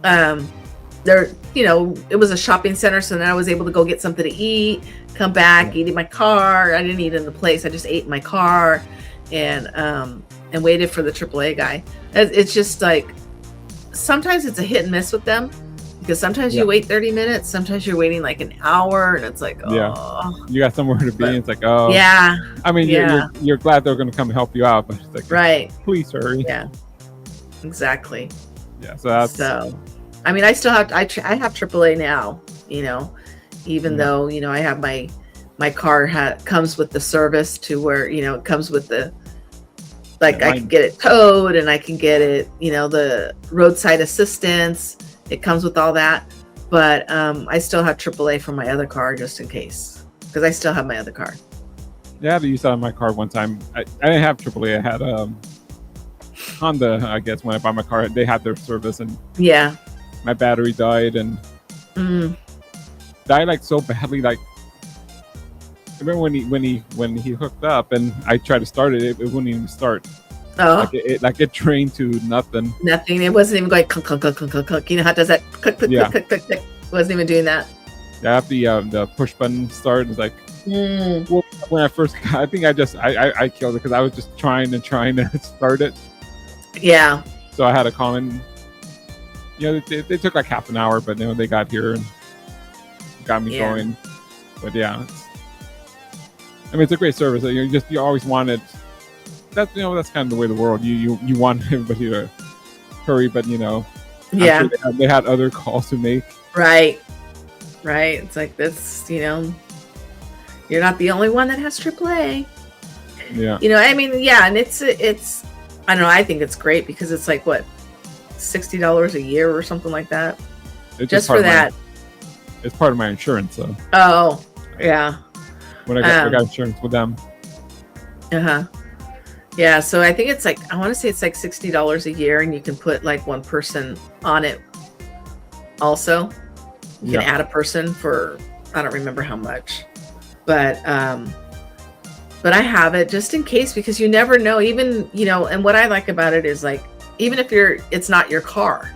there, it was a shopping center, so then I was able to go get something to eat, come back, eat in my car. I didn't eat in the place. I just ate in my car, and waited for the AAA guy. It's just like sometimes it's a hit and miss with them, because sometimes you wait 30 minutes, sometimes you're waiting like an hour, and it's like, oh, you got somewhere to be. And it's like, oh, yeah. I mean, you're glad they're going to come help you out, but it's like, right, please hurry. Yeah, exactly. Yeah, so I mean, I still have I have AAA now, even though I have my car comes with the service to where it comes with the I can get it towed, and I can get it the roadside assistance. It comes with all that, but I still have AAA for my other car just in case, because I still have my other car. Yeah, I used that on my car one time. I didn't have AAA. I had Honda. I guess when I bought my car, they had their service, and my battery died, and died like so badly. Like I remember when he hooked up, and I tried to start it, it wouldn't even start. Oh, it trained to nothing. Nothing. It wasn't even going click, click, click, click, click, click. You know how it does that? Click, click, click, click, click, click. Wasn't even doing that. Yeah, after the push button started, it's like well, when I first got, I think I killed it because I was just trying to start it. Yeah. So I had to call in. They took like half an hour, but they got here and got me going. But it's a great service. You always want it. That's that's kind of the way of the world. You want everybody to hurry, but sure they had other calls to make. Right. It's like this. You're not the only one that has AAA. Yeah. I mean, and it's I don't know. I think it's great because it's like what, $60 a year or something like that. It's just for that. It's part of my insurance, so. Oh, yeah. When I got insurance with them. Yeah, so I think it's like, I want to say it's like $60 a year, and you can put like one person on it also. You can add a person for, I don't remember how much. But I have it just in case, because you never know. Even, and what I like about it is like, even if it's not your car.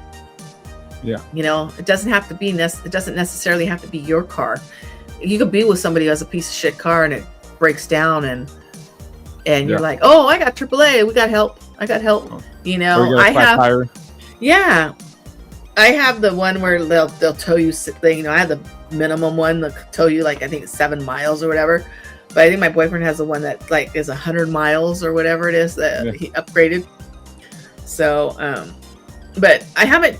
Yeah. It doesn't have to be, it doesn't necessarily have to be your car. You could be with somebody who has a piece of shit car and it breaks down, and you're like, oh, I got AAA. We got help. I got help. I have. Tire. Yeah, I have the one where they'll tow you. I have the minimum one that tow you like I think 7 miles or whatever. But I think my boyfriend has the one that like is 100 miles or whatever it is that he upgraded. So, but I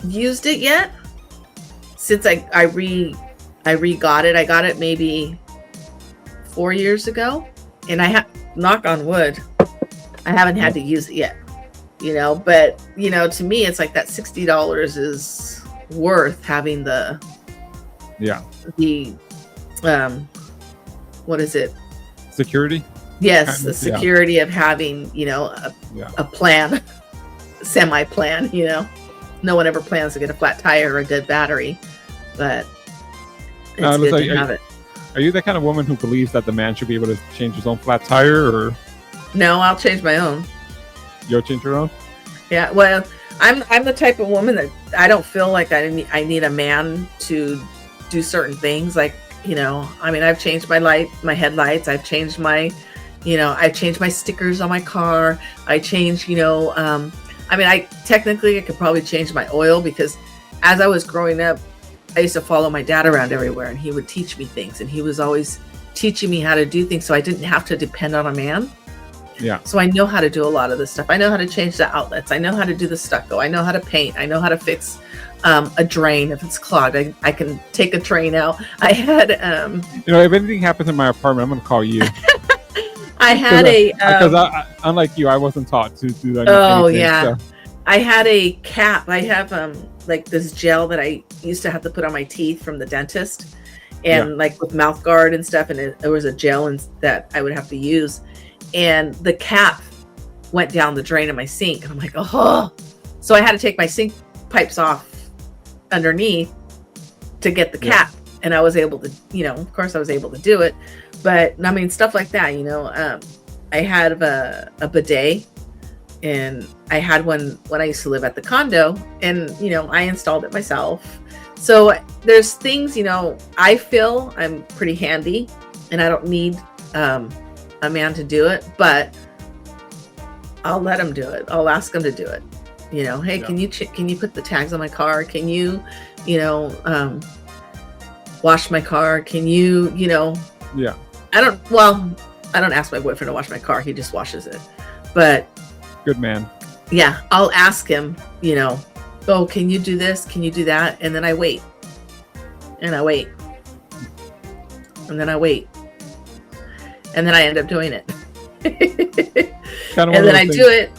used it yet since I re-got it. I got it maybe 4 years ago, and I have, knock on wood, I haven't had to use it yet, but to me it's like that $60 is worth having the what is it? Security? Yes, the security of having, a plan, semi-plan, No one ever plans to get a flat tire or a dead battery, but it's good to have it. Are you the kind of woman who believes that the man should be able to change his own flat tire, or? No, I'll change my own. You'll change your own? Yeah, well, I'm the type of woman that I don't feel like I need a man to do certain things. Like I mean, I've changed my headlights. I've changed I've changed my stickers on my car. I changed, I mean, I could probably change my oil, because as I was growing up, I used to follow my dad around everywhere, and he would teach me things, and he was always teaching me how to do things, so I didn't have to depend on a man. Yeah. So I know how to do a lot of this stuff. I know how to change the outlets. I know how to do the stucco. I know how to paint. I know how to fix a drain if it's clogged. I can take a drain out. I had if anything happens in my apartment, I'm gonna call you. I had because unlike you, I wasn't taught to do that. Oh yeah, so. I had a cap. I have like this gel that I used to have to put on my teeth from the dentist, and like with mouth guard and stuff. And there was a gel that I would have to use, and the cap went down the drain of my sink. And I'm like, oh, so I had to take my sink pipes off underneath to get the cap. And I was able to, of course I was able to do it. But I mean, stuff like that, I had a bidet, and I had one when I used to live at the condo, and, I installed it myself. So there's things, I feel I'm pretty handy, and I don't need a man to do it, but I'll let him do it. I'll ask him to do it. Hey, can you put the tags on my car? Can you, wash my car? Can you, Yeah. I don't ask my boyfriend to wash my car. He just washes it. But good man. Yeah, I'll ask him, oh, can you do this? Can you do that? And then I wait. And I wait. And then I wait. And then I end up doing it. And then I do it.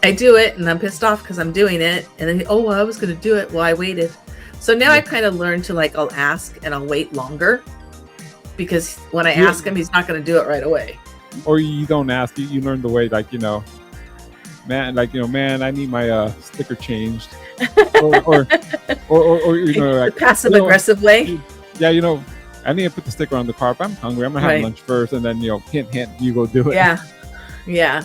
I do it, and I'm pissed off because I'm doing it. And then, oh, well, I was going to do it. Well, I waited. So now I kind of learned to, like, I'll ask and I'll wait longer, because when I ask him, he's not going to do it right away. Or you don't ask. You learn the way, like, man, I need my sticker changed. or like passive aggressive way. Yeah, I need to put the sticker on the car. If I'm hungry, I'm gonna have lunch first, and then hint, you go do it. Yeah.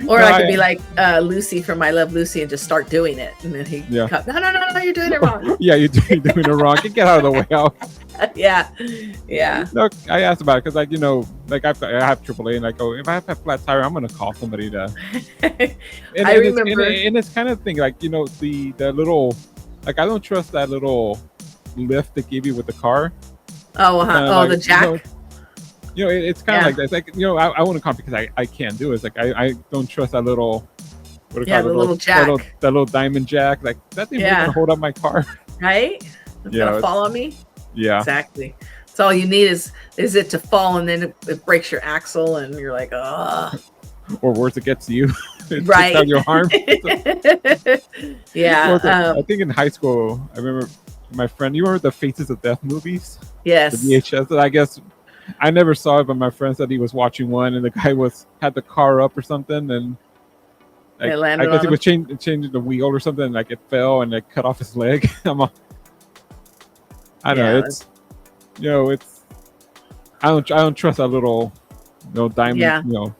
Or I could be like Lucy from I Love Lucy and just start doing it, and then no, you're doing it wrong. Yeah, you're doing it wrong. Get out of the way. Yeah. No, I asked about it because, like, I have AAA, and like, if I have a flat tire, I'm gonna call somebody to. I remember, and it's kind of thing, like, the little, like, I don't trust that little lift they give you with the car. Oh, the jack. It's kind of like that. It's like, I want to call because I can't do it. It's like I don't trust that little. The little jack. That little diamond jack. Like, that thing's gonna hold up my car. Right? It's gonna fall on me. Yeah. Exactly. So all you need is it to fall, and then it breaks your axle, and you're like, oh. Or worse, it gets you. Right. Takes out your arm. Yeah. I think in high school, I remember my friend. You remember the Faces of Death movies? Yes. The VHS. I guess I never saw it, but my friend said he was watching one, and the guy had the car up or something, and like, I guess he was changing the wheel or something, and like it fell and it cut off his leg. I don't know. It's I don't trust that little diamond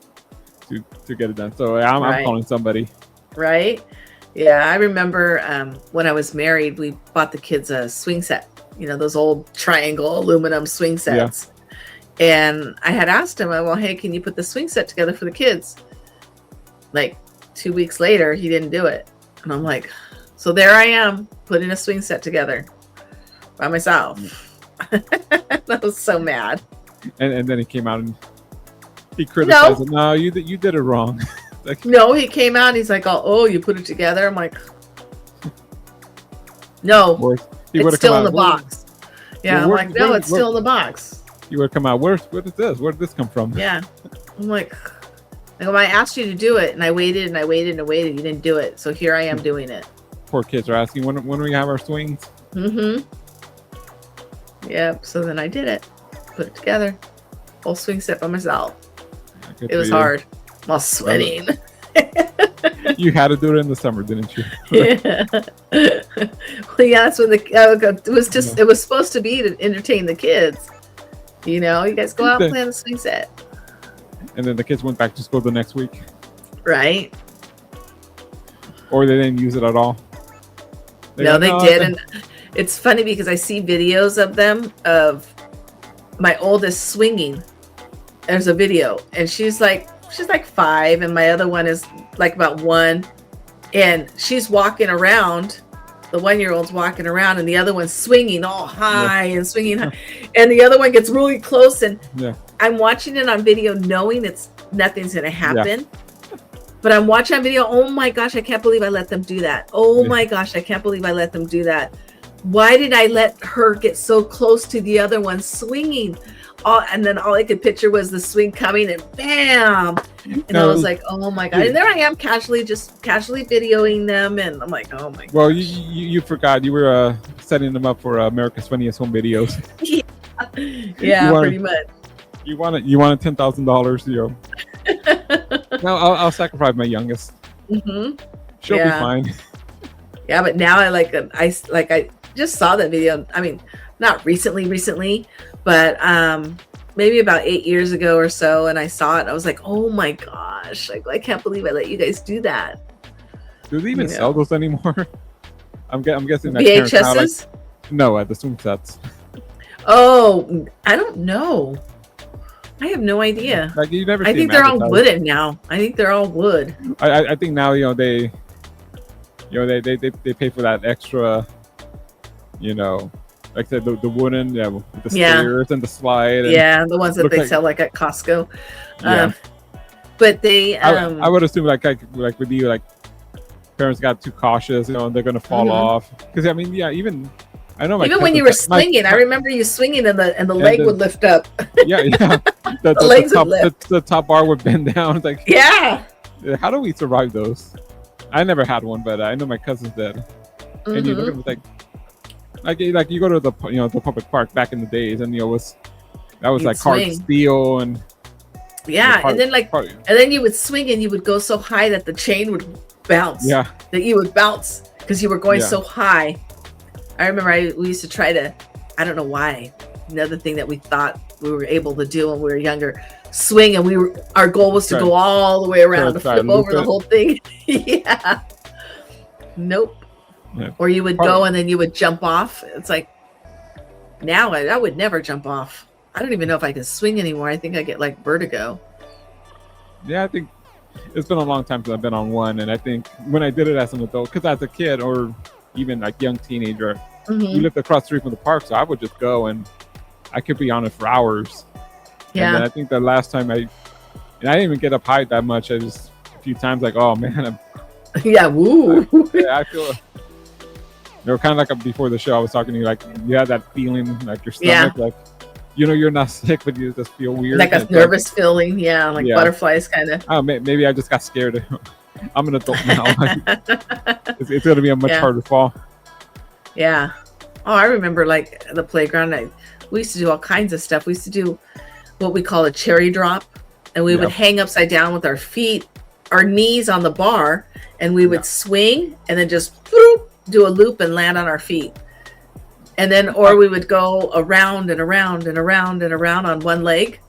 to get it done. So I'm calling somebody. Right. Yeah, I remember when I was married, we bought the kids a swing set. Those old triangle aluminum swing sets. Yeah. And I had asked him, well, hey, can you put the swing set together for the kids? Like 2 weeks later, he didn't do it. And I'm like, so there I am putting a swing set together by myself. I was so mad. And then he came out and he criticized it. No, you did it wrong. Like, no, he came out and he's like, oh, you put it together? I'm like, no, it's still in the box. Yeah, I'm like, no, it's still in the box. You would come out. Where is this? Where did this come from? Yeah, I'm like, I asked you to do it, and I waited and I waited and I waited. You didn't do it, so here I am doing it. Poor kids are asking when do we have our swings? Mm-hmm. Yep. So then I did it. Put it together. Whole swing set by myself. It was hard. I'm all sweating. You had to do it in the summer, didn't you? Yeah. Well, yeah. That's when it was supposed to be to entertain the kids. You guys go out and play on the swing set. And then the kids went back to school the next week. Right. Or they didn't use it at all. They did. And it's funny because I see videos of them my oldest swinging. There's a video, and she's like 5, and my other one is like about 1, and she's walking around. The 1-year-old's walking around, and the other one's swinging all high and swinging high, and the other one gets really close, and I'm watching it on video, knowing nothing's gonna happen. But I'm watching on video. Oh my gosh, I can't believe I let them do that. Oh my gosh, I can't believe I let them do that. Why did I let her get so close to the other one swinging? And then all I could picture was the swing coming, and bam! And I was like, oh my god! And there I am, casually videoing them, and I'm like, oh my god. Well, you forgot you were setting them up for America's Funniest Home Videos. Yeah, pretty much. You wanted $10,000, you know. No, I'll sacrifice my youngest. She'll be fine. Yeah, but now I just saw that video. I mean, not recently, but maybe about 8 years ago or so, and I saw it. I was like, oh my gosh, like, I can't believe I let you guys do that. Do they even sell those anymore? I'm guessing that VHSs? No, at the swing sets. Oh, I don't know. I have no idea. Like, you never. I think they're all wooden now. I think they're all wood. I think now, they pay for that extra, like I said, the wooden, with the stairs and the slide. And the ones that they sell like at Costco. Yeah. But they, I would assume like with you, like parents got too cautious, they're gonna fall off. Because I mean, even I know even when you were swinging, I remember you swinging and the leg would lift up. The legs would lift. The top bar would bend down. It's like, how do we survive those? I never had one, but I know my cousins did. And you look at like you go to the the public park back in the days, and that was like hard steel and and then you would swing, and you would go so high that the chain would bounce. That you would bounce because you were going so high. I remember we used to try to, I don't know why, another thing that we thought we were able to do when we were younger, swing, and our goal was to go all the way around to flip over the whole thing. Nope. Or you would go and then you would jump off. It's like, now I would never jump off. I don't even know if I can swing anymore. I think I get like vertigo. Yeah, I think it's been a long time since I've been on one, and I think when I did it as an adult, because as a kid or even like young teenager, we lived across the street from the park, so I would just go and I could be on it for hours. And then I think the last time I didn't even get up high that much. I just a few times like, oh man, woo. I feel. Kind of like before the show, I was talking to you, like you have that feeling like your stomach, like you're not sick, but you just feel weird, like a nervous feeling, like butterflies, kind of. Oh, maybe I just got scared. I'm an adult now. It's going to be a much harder fall. Yeah. Oh, I remember like the playground. We used to do all kinds of stuff. We used to do what we call a cherry drop, and we would hang upside down with our feet, our knees on the bar, and we would swing and then just do a loop and land on our feet. And then, or we would go around and around and around and around on one leg.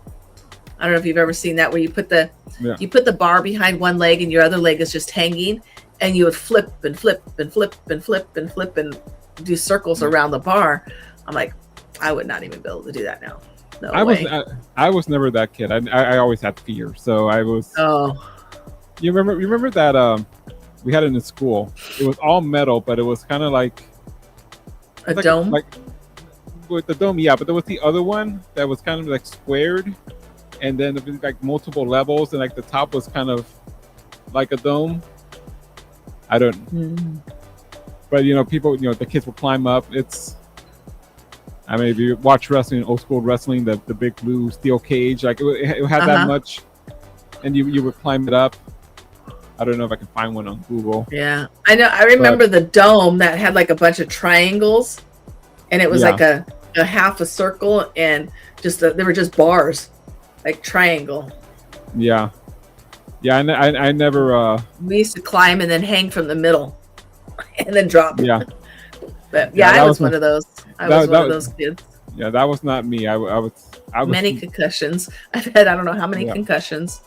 I don't know if you've ever seen that, where you put the bar behind one leg and your other leg is just hanging, and you would flip and flip and flip and flip and flip and do circles around the bar. I'm like, I would not even be able to do that now. No way. I was never that kid. I always had fear. So I was. Oh. You remember that we had it in school. It was all metal, but it was kind of like a dome. Like with the dome, but there was the other one that was kind of like squared, and then it was like multiple levels, and like the top was kind of like a dome. I don't. But people, the kids will climb up. I mean, if you watch wrestling, old school wrestling, the big blue steel cage, like it had that much, and you would climb it up. I don't know if I can find one on Google. Yeah, I know. I remember the dome that had like a bunch of triangles, and it was like a half a circle, and they were just bars, like triangle. Yeah. I never. We used to climb and then hang from the middle, and then drop. Yeah. But I was one of those. I was one of those kids. Yeah, that was not me. I was many concussions. I've had I don't know how many concussions.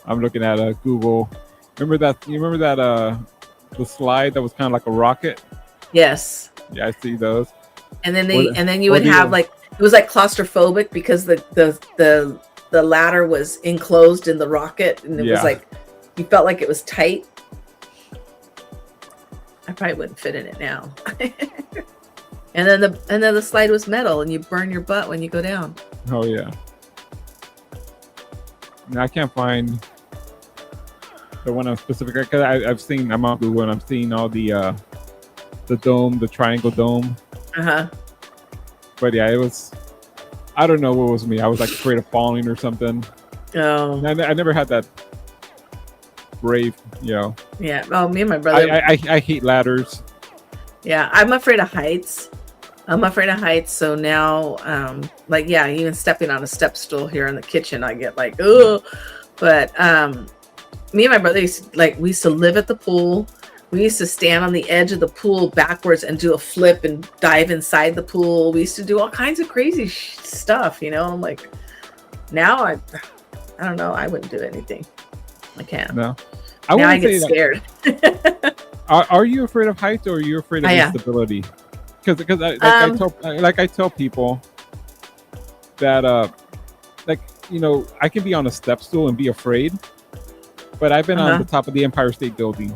I'm looking at Google. Remember that? You remember that the slide that was kind of like a rocket? Yes. Yeah, I see those. And then you would have like It was like claustrophobic because the ladder was enclosed in the rocket, and it was like you felt like it was tight. I probably wouldn't fit in it now. and then the slide was metal, and you burn your butt when you go down. Oh yeah. Now, I can't find the one I'm specific because I've seen. I'm on Google and I'm seeing all the dome, the triangle dome. But yeah, it was. I don't know what was me. I was like afraid of falling or something. Oh. I never had that brave, Yeah. Oh, me and my brother. I hate ladders. Yeah, I'm afraid of heights. So now, even stepping on a step stool here in the kitchen, I get like, oh. But me and my brother we used to live at the pool. We used to stand on the edge of the pool backwards and do a flip and dive inside the pool. We used to do all kinds of crazy stuff, I'm like, now I don't know. I wouldn't do anything. I can't. No. I get scared. Are you afraid of heights or are you afraid of instability? Because I tell people that I can be on a step stool and be afraid, but I've been on the top of the Empire State Building,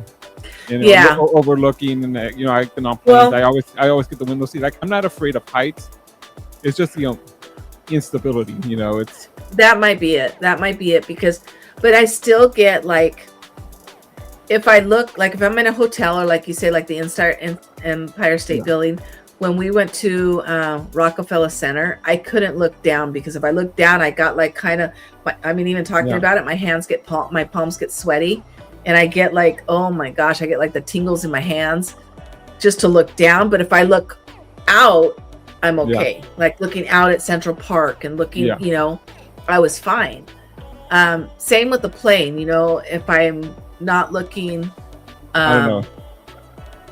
overlooking, and I've been on planes. I always get the window seat. Like, I'm not afraid of heights. It's just instability. It's that might be it but I still get like, if I look, like if I'm in a hotel or like you say, like the Empire State Building, when we went to Rockefeller Center, I couldn't look down because if I looked down, I got like even talking about it, my palms get sweaty, and I get like, oh my gosh, I get like the tingles in my hands just to look down. But if I look out, I'm okay. Like looking out at Central Park and looking, I was fine. Same with the plane, if I'm not looking. I don't know.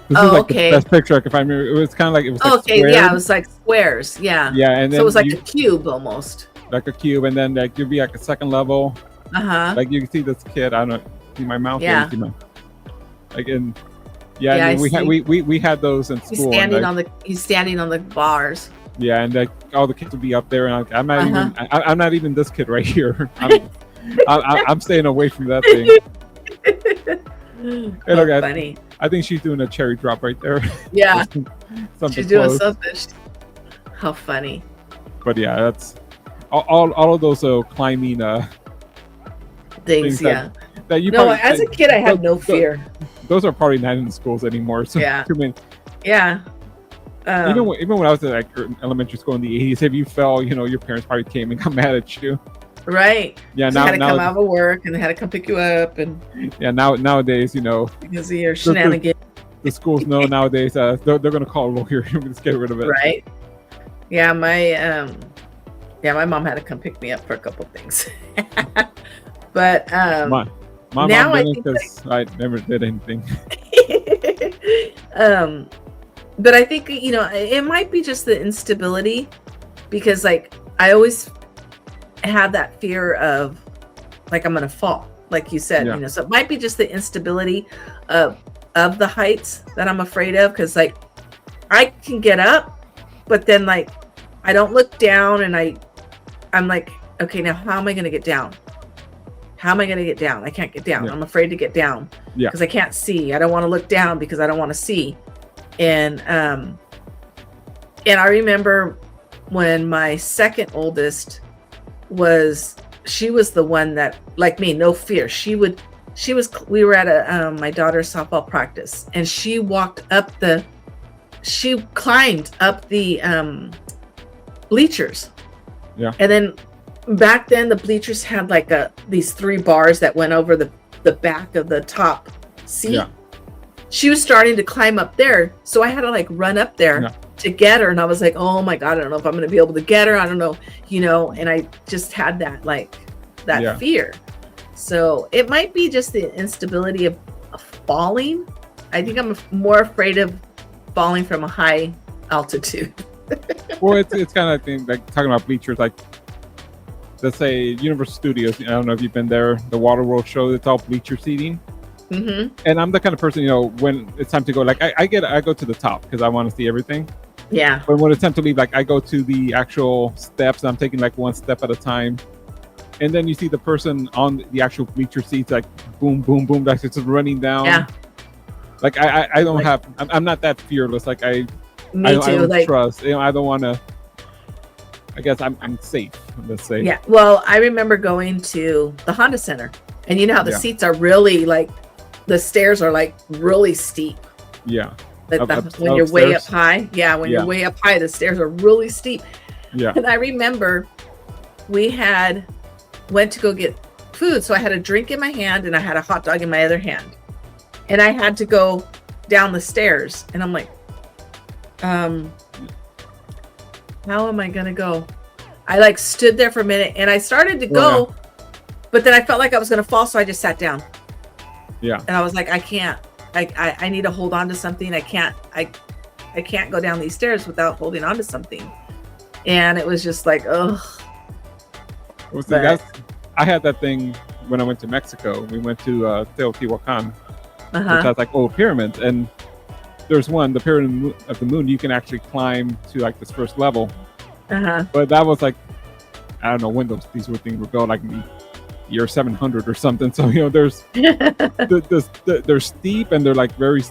This is like the best picture I could find. It was kind of like, it was like squared. It was like squares, yeah, and then so it was like a cube almost. Like a cube, and then like you'd be like a second level. Like you can see this kid. I don't see my mouth. Yeah. We had those in school. He's standing on the bars. Yeah, and all the kids would be up there, and I'm not even this kid right here. I'm staying away from that thing. Hey, look, funny. I think she's doing a cherry drop right there. Yeah, she's doing something. How funny. But yeah, that's all of those climbing things. That you. As a kid, I had no fear. Those are probably not in the schools anymore. So too many. Yeah. Even when I was at elementary school in the 80s, if you fell, your parents probably came and got mad at you. Right. Yeah. So now they had to come out of work and they had to come pick you up, and nowadays, because of your shenanigans. The schools know nowadays. They're going to call a lawyer and just get rid of it. Right. Yeah. My mom had to come pick me up for a couple things. But my mom didn't, because I never did anything. But I think it might be just the instability, because like I always had that fear of like I'm gonna fall, like you said, so it might be just the instability of the heights that I'm afraid of, because like I can get up, but then like I don't look down, and I'm like, okay, now how am I gonna get down? I can't get down. I'm afraid to get down because I can't see. I don't want to look down because I don't want to see. And I remember when my second oldest she was the one that, like me, no fear. We were at my daughter's softball practice, and she climbed up the bleachers. Yeah. And then back then the bleachers had like these 3 bars that went over the back of the top seat. Yeah. She was starting to climb up there, so I had to like run up there to get her, and I was like, oh my god, I don't know if I'm going to be able to get her. I don't know, and I just had that fear. So it might be just the instability of falling. I think I'm more afraid of falling from a high altitude. Well, it's kind of thing like talking about bleachers, like let's say Universal Studios. I don't know if you've been there. The Waterworld show, it's all bleacher seating. Mm-hmm. And I'm the kind of person, when it's time to go, like I go to the top because I want to see everything. Yeah. But when it's time to leave, like I go to the actual steps, and I'm taking like one step at a time. And then you see the person on the actual bleacher seats, like boom, boom, boom, like it's just running down. Yeah. Like I don't have, I'm not that fearless. Like I don't Like, trust. I don't want to. I guess I'm safe. Let's say. Yeah. Well, I remember going to the Honda Center, and you know how the seats are really like, the stairs are like really steep. Yeah. When you're way up high. Yeah. When you're way up high, the stairs are really steep. Yeah. And I remember we went to go get food, so I had a drink in my hand and I had a hot dog in my other hand. And I had to go down the stairs. And I'm like, how am I going to go? I like stood there for a minute and I started to go, but then I felt like I was going to fall. So I just sat down. Yeah. And I was like, I can't, I need to hold on to something. I can't go down these stairs without holding on to something. And it was just like, ugh. I had that thing when I went to Mexico. We went to Teotihuacan, which has like old pyramids, and there's one, the Pyramid of the Moon. You can actually climb to like this first level, but that was like, I don't know when these things were built, like in the year 700 or something. So they're steep and they're like very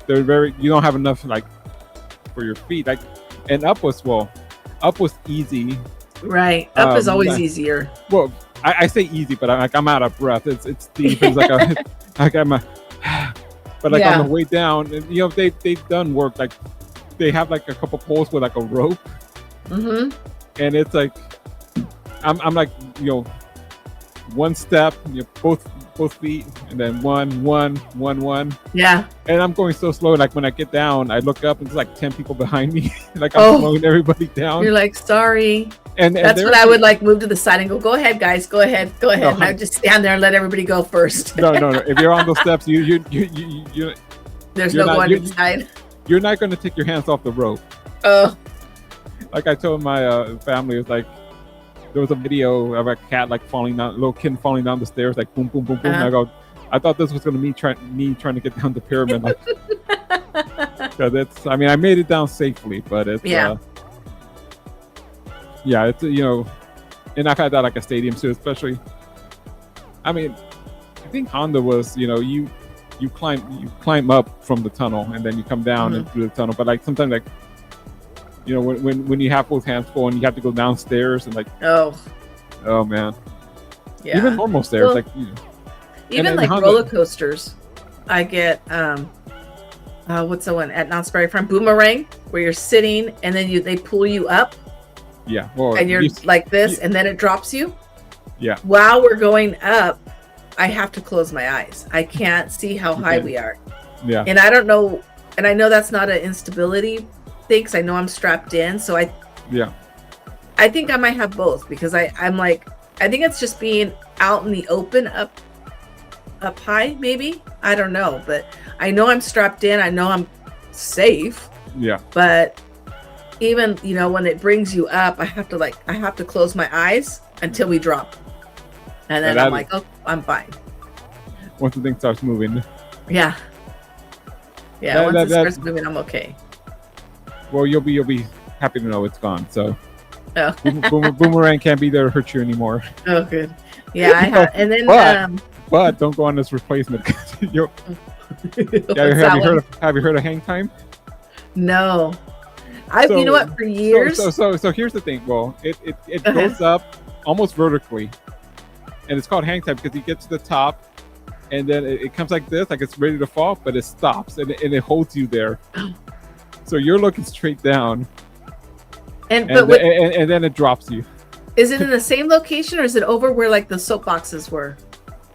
they're very, you don't have enough like for your feet, like, and up was easy. Right, up is always easier. Well, I say easy, but I'm out of breath. It's deep. It's like but like on the way down, and they've done work, like they have like a couple poles with like a rope, and it's like I'm like one step, both feet, and then one. Yeah. And I'm going so slow. Like when I get down, I look up and there's like 10 people behind me. Like I'm slowing everybody down. You're like, sorry. And that's when I would like move to the side and go ahead, guys, go ahead. No, and I would just stand there and let everybody go first. No. If you're on those steps, there's no going inside. You're not going to take your hands off the rope. Oh. Like I told my family, it was like, there was a video of a cat like falling down, a little kid falling down the stairs, like boom, boom, boom, boom. And I thought this was going to be me trying to get down the pyramid. Like, because I made it down safely, but it's it's and I've had that like a stadium too, especially. I think Honda was, you climb up from the tunnel and then you come down and through the tunnel, but like sometimes like, when you have both hands full and you have to go downstairs and like oh man, even normal stairs, like even like Honda, roller coasters. I get what's the one at Knott's Berry Farm, Boomerang, where you're sitting and then they pull you up. Yeah, well, and you're like this, and then it drops you. Yeah. While we're going up, I have to close my eyes. I can't see how high we are. Yeah. And I don't know, and I know that's not an instability thing, because I know I'm strapped in. So I think I might have both, because I'm like, I think it's just being out in the open up high, maybe. I don't know, but I know I'm strapped in. I know I'm safe. Yeah. But even when it brings you up, I have to close my eyes until we drop, and then I'm like, oh, I'm fine. Once the thing starts moving. Yeah. Once it starts moving, I'm okay. Well, you'll be happy to know it's gone. So, Boomerang can't be there to hurt you anymore. Oh, good. Yeah, I have. And then, but don't go on this replacement. Have you heard of hang time? No. You know what? For years. So here's the thing. Well, it goes up almost vertically, and it's called hang time because you get to the top, and then it comes like this, like it's ready to fall, but it stops and it holds you there. So you're looking straight down, and then it drops you. Is it in the same location, or is it over where like the soapboxes were?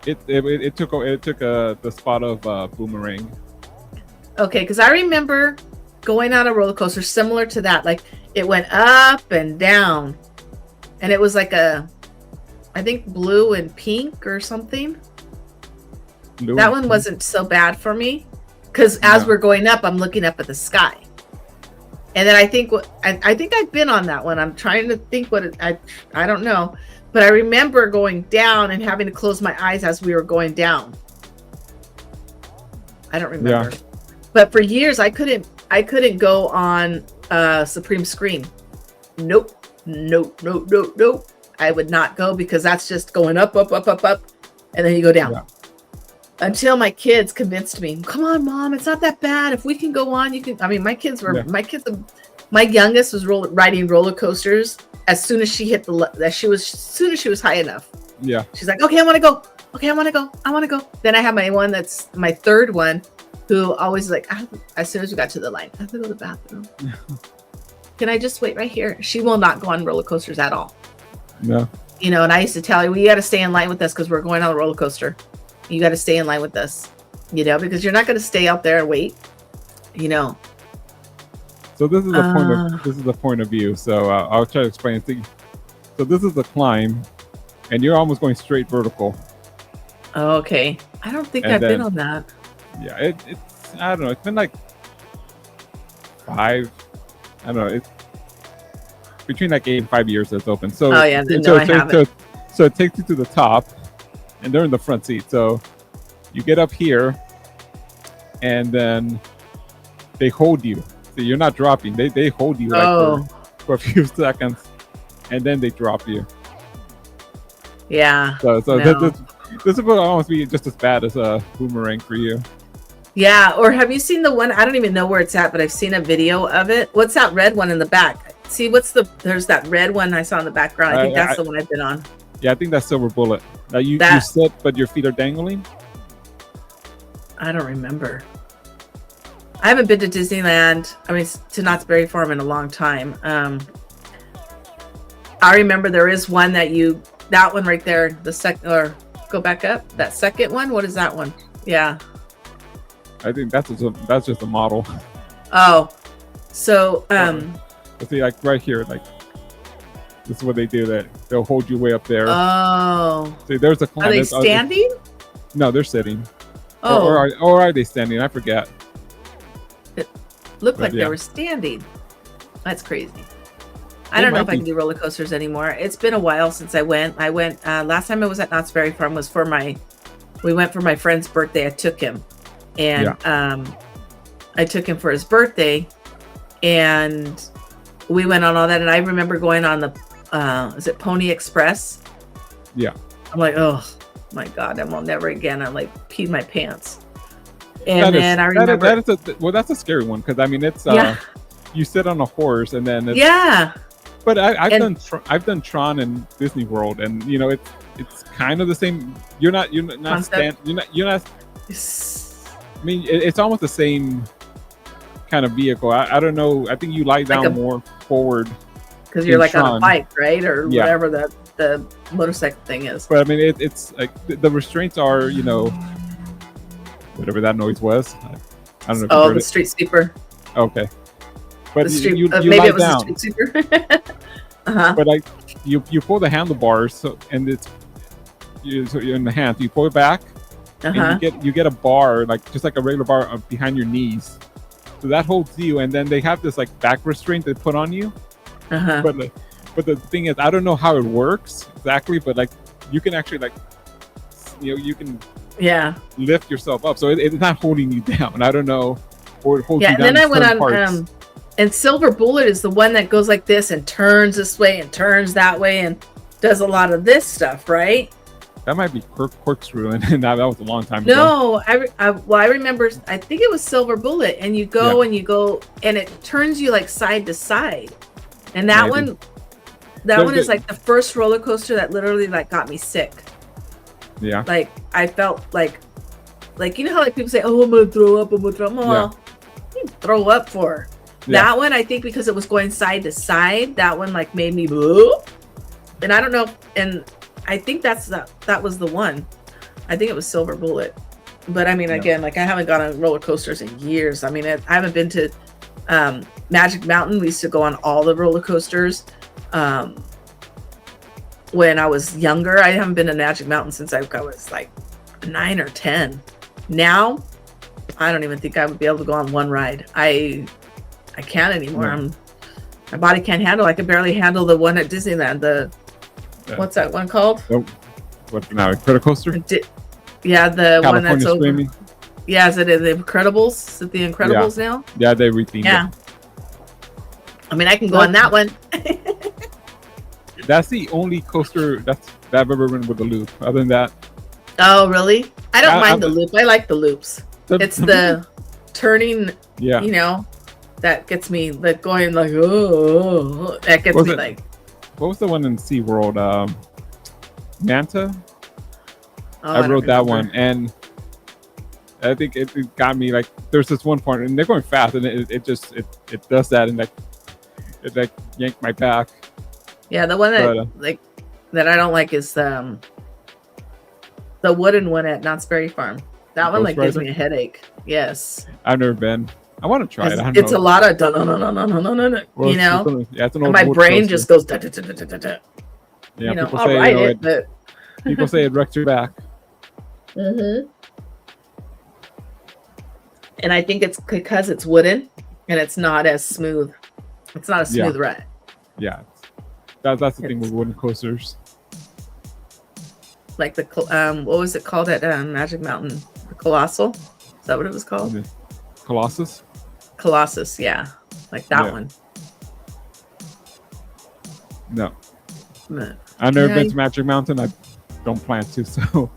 It took the spot of Boomerang. Okay, because I remember going on a roller coaster similar to that. Like it went up and down, and it was like I think blue and pink or something. That one wasn't so bad for me, because as we're going up, I'm looking up at the sky. And then I think I've been on that one. I'm trying to think I don't know, but I remember going down and having to close my eyes as we were going down. I don't remember. Yeah. But for years I couldn't go on Supreme Scream. Nope. Nope. I would not go because that's just going up, and then you go down. Yeah. Until my kids convinced me, come on, Mom, it's not that bad. If we can go on, you can. I mean, my youngest was riding roller coasters as soon as she hit as soon as she was high enough. Yeah. She's like, okay, I want to go. Okay, I want to go. Then I have my one that's my third one, who always like, as soon as we got to the line, I have to go to the bathroom. Can I just wait right here? She will not go on roller coasters at all. No. You know, and I used to tell her, well, you got to stay in line with us because we're going on a roller coaster. You got to stay in line with us, you know, because you're not going to stay out there and wait, you know. So this is the point of view. So I'll try to explain it to you. So this is the climb, and you're almost going straight vertical. Oh, okay. I don't think I've been on that. Yeah, it's I don't know. It's been like 5. I don't know. It's between like 8 and 5 years that's open. So I haven't. So it takes you to the top, and they're in the front seat. So you get up here, and then they hold you. So you're not dropping. They hold you like for a few seconds, and then they drop you. Yeah. So this will almost be just as bad as a boomerang for you. Yeah. Or have you seen the one? I don't even know where it's at, but I've seen a video of it. What's that red one in the back? See, there's that red one I saw in the background. I think that's the one I've been on. Yeah, I think that's Silver Bullet. Now you sit, but your feet are dangling. I don't remember. I haven't been to Disneyland. I mean, to Knott's Berry Farm in a long time. I remember there is one that one right there, the second, or go back up. That second one. What is that one? Yeah. I think that's just a model. Oh, so see, like right here, like this is what they do. That they'll hold you way up there. Oh. See, there's a climb. Are they standing? No, they're sitting. Oh. Or are they standing? I forget. It looked like they were standing. That's crazy. I don't know if I can do roller coasters anymore. It's been a while since I went. Last time I was at Knott's Berry Farm was we went for my friend's birthday. I took him. And I took him for his birthday, and we went on all that. And I remember going on the is it Pony Express? Yeah. I'm like, oh my God, I won't never again. I like peed my pants. And I remember that's a scary one because I mean it's you sit on a horse and then But I've done Tron in Disney World, and you know it's kind of the same. You're not. I mean, it's almost the same kind of vehicle. I don't know. I think you lie down more forward. Because you're like Tron. On a bike, right? Or whatever the motorcycle thing is. But I mean, it's like the restraints are, you know, whatever that noise was. I don't know if you heard the street sweeper. Okay. But you maybe lie it was down. A street sweeper. But like you pull the handlebars, so you're in the hand. You pull it back. And you get a bar, like just like a regular bar behind your knees, so that holds you. And then they have this like back restraint they put on you. But the thing is, I don't know how it works exactly, but like you can actually like, you know, you can lift yourself up, so it's not holding you down. I don't know, or it holds you down. And then I went on, and Silver Bullet is the one that goes like this and turns this way and turns that way and does a lot of this stuff, right? That might be corkscrew, and that was a long time ago. No, I remember. I think it was Silver Bullet, and you go and it turns you like side to side, and that one is like the first roller coaster that literally like got me sick. Yeah. Like I felt like you know how like people say, "Oh, I'm gonna throw up." Well, you throw up for that one. I think because it was going side to side, that one like made me boo. And I don't know, and I think that was the one. I think it was Silver Bullet. But I mean, again, like I haven't gone on roller coasters in years. I mean, I haven't been to Magic Mountain. We used to go on all the roller coasters when I was younger. I haven't been to Magic Mountain since I was like 9 or 10. Now, I don't even think I would be able to go on one ride. I can't anymore. My body can't handle. I can barely handle the one at Disneyland. What's that one called? What now? Criticoaster? The California one that's over. Screaming? Yeah, is it The Incredibles? Is it The Incredibles now? Yeah, they rethemed it. I mean, I can go on that one. That's the only coaster that I've ever ridden with a loop. Other than that, oh really? I don't mind the loop. I like the loops. It's the turning. Yeah. You know, that gets me like going like oh, that gets me like. What was the one in SeaWorld? Manta. Oh, I rode that one, and I think it got me like. There's this one part, and they're going fast, and it does that, and it like yanked my back. Yeah, the one that that I don't like is the wooden one at Knott's Berry Farm. That one like gives me a headache. Yes. I've never been. I want to try it. It's a lot of no, you know. Yeah, it's an old my brain just goes da, da, da, da, da, da. Yeah, you know, people I'll say, ride it, but people say it wrecks your back. Mm-hmm. And I think it's because it's wooden and it's not as smooth. It's not a smooth ride. Yeah. That's the thing with wooden coasters. Like the what was it called at Magic Mountain? The Colossal? Is that what it was called? Colossus? Colossus, yeah. Like that one. No. But, I've never been to Magic Mountain. I don't plan to, so.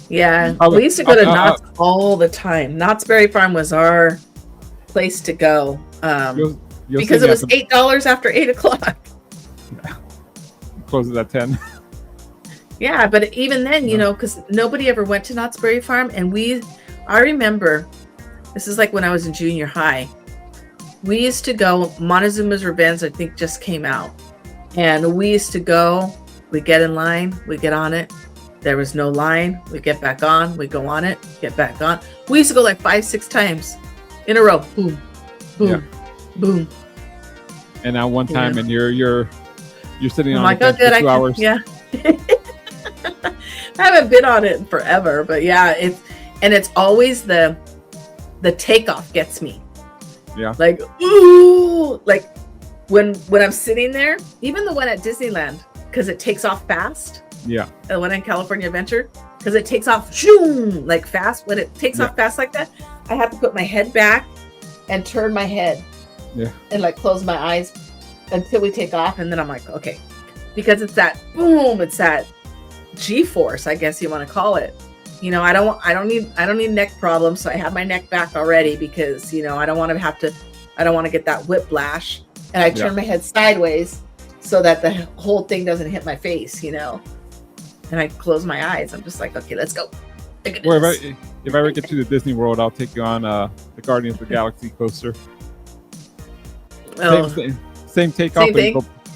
Yeah. We used to go to Knott's all the time. Knott's Berry Farm was our place to go. You'll because it was $8 after 8 o'clock. Yeah. Closes at 10. Yeah, but even then, you know, because nobody ever went to Knott's Berry Farm, and I remember, this is like when I was in junior high. We used to go. Montezuma's Revenge, I think, just came out, and we used to go. We get in line, we get on it. There was no line. We get back on. We go on it. Get back on. We used to go like 5-6 times in a row. Boom, boom, boom. And now one time, and you're sitting on like, it for 2 hours. Yeah. I haven't been on it in forever, but yeah, it's always the takeoff gets me. Yeah. Like, ooh, like when I'm sitting there, even the one at Disneyland, because it takes off fast. Yeah. The one in California Adventure, because it takes off shoom, like fast. When it takes off fast like that, I have to put my head back and turn my head. Yeah. And like close my eyes until we take off, and then I'm like, okay, because it's that boom, it's that G-force, I guess you want to call it. You know, I don't need neck problems, so I have my neck back already because, you know, I don't want to get that whiplash, and I turn my head sideways so that the whole thing doesn't hit my face, you know. And I close my eyes. I'm just like, okay, let's go. Well, if I ever get to the Disney World, I'll take you on the Guardians of the Galaxy coaster. Oh. Same takeoff,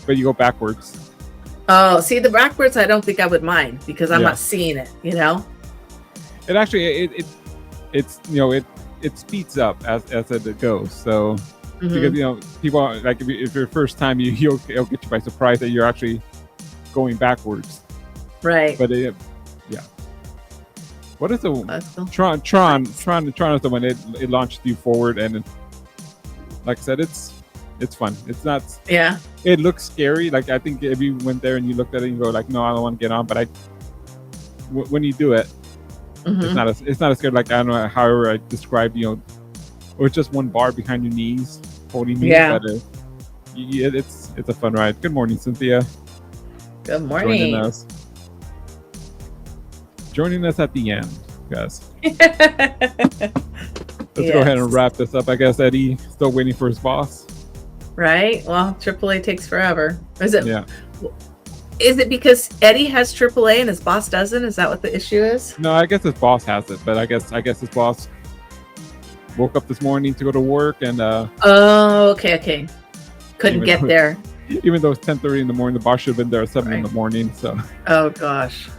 but you go backwards. Oh, see, the backwards, I don't think I would mind because I'm not seeing it, you know. It actually it's you know it speeds up as it goes. So because you know people are, like if your first time it'll get you by surprise that you're actually going backwards. Right. But yeah. What is the Tron is the one it launched you forward, and like I said, it's fun. It's not. Yeah. It looks scary. Like I think if you went there and you looked at it and you go like, no, I don't want to get on. But when you do it, it's not as scary. Like I don't know however I described, you know, or it's just one bar behind your knees holding you. Yeah. But it's a fun ride. Good morning, Cynthia. Good morning. Joining us at the end, guys. Let's go ahead and wrap this up. I guess Eddie still waiting for his boss. Right. Well, AAA takes forever. Is it? Yeah. Is it because Eddie has AAA and his boss doesn't? Is that what the issue is? No, I guess his boss has it, but I guess his boss woke up this morning to go to work and. Oh, okay. Couldn't get there. Even though it's 10:30 in the morning, the boss should have been there at 7 in the morning. So. Oh gosh.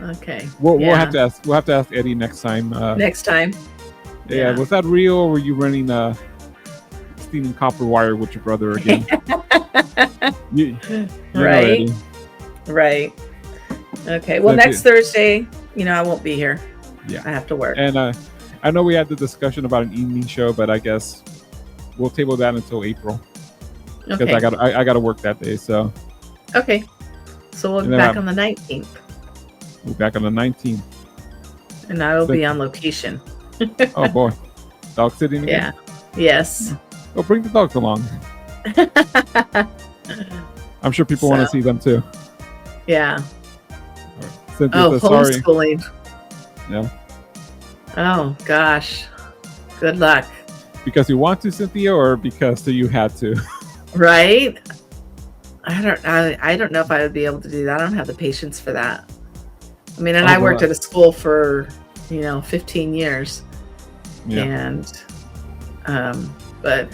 Okay. We'll have to ask. We'll have to ask Eddie next time. Next time. Yeah. Was that real, or were you running stealing copper wire with your brother again? Right. Okay. Well, next Thursday, you know, I won't be here. Yeah. I have to work. And I know we had the discussion about an evening show, but I guess we'll table that until April. Because I got to work that day. So. Okay. So we'll be back on the 19th. We'll be back on the 19th. And I will be on location. Oh boy. Dog sitting again? Yeah. Yes. Oh, bring the dogs along. I'm sure people want to see them too. Yeah. Cynthia says, sorry. Homeschooling. Yeah. Oh gosh. Good luck. Because you want to, Cynthia, or because you had to? Right? I don't know if I would be able to do that. I don't have the patience for that. I mean, and I worked at a school for 15 years. Yeah. And but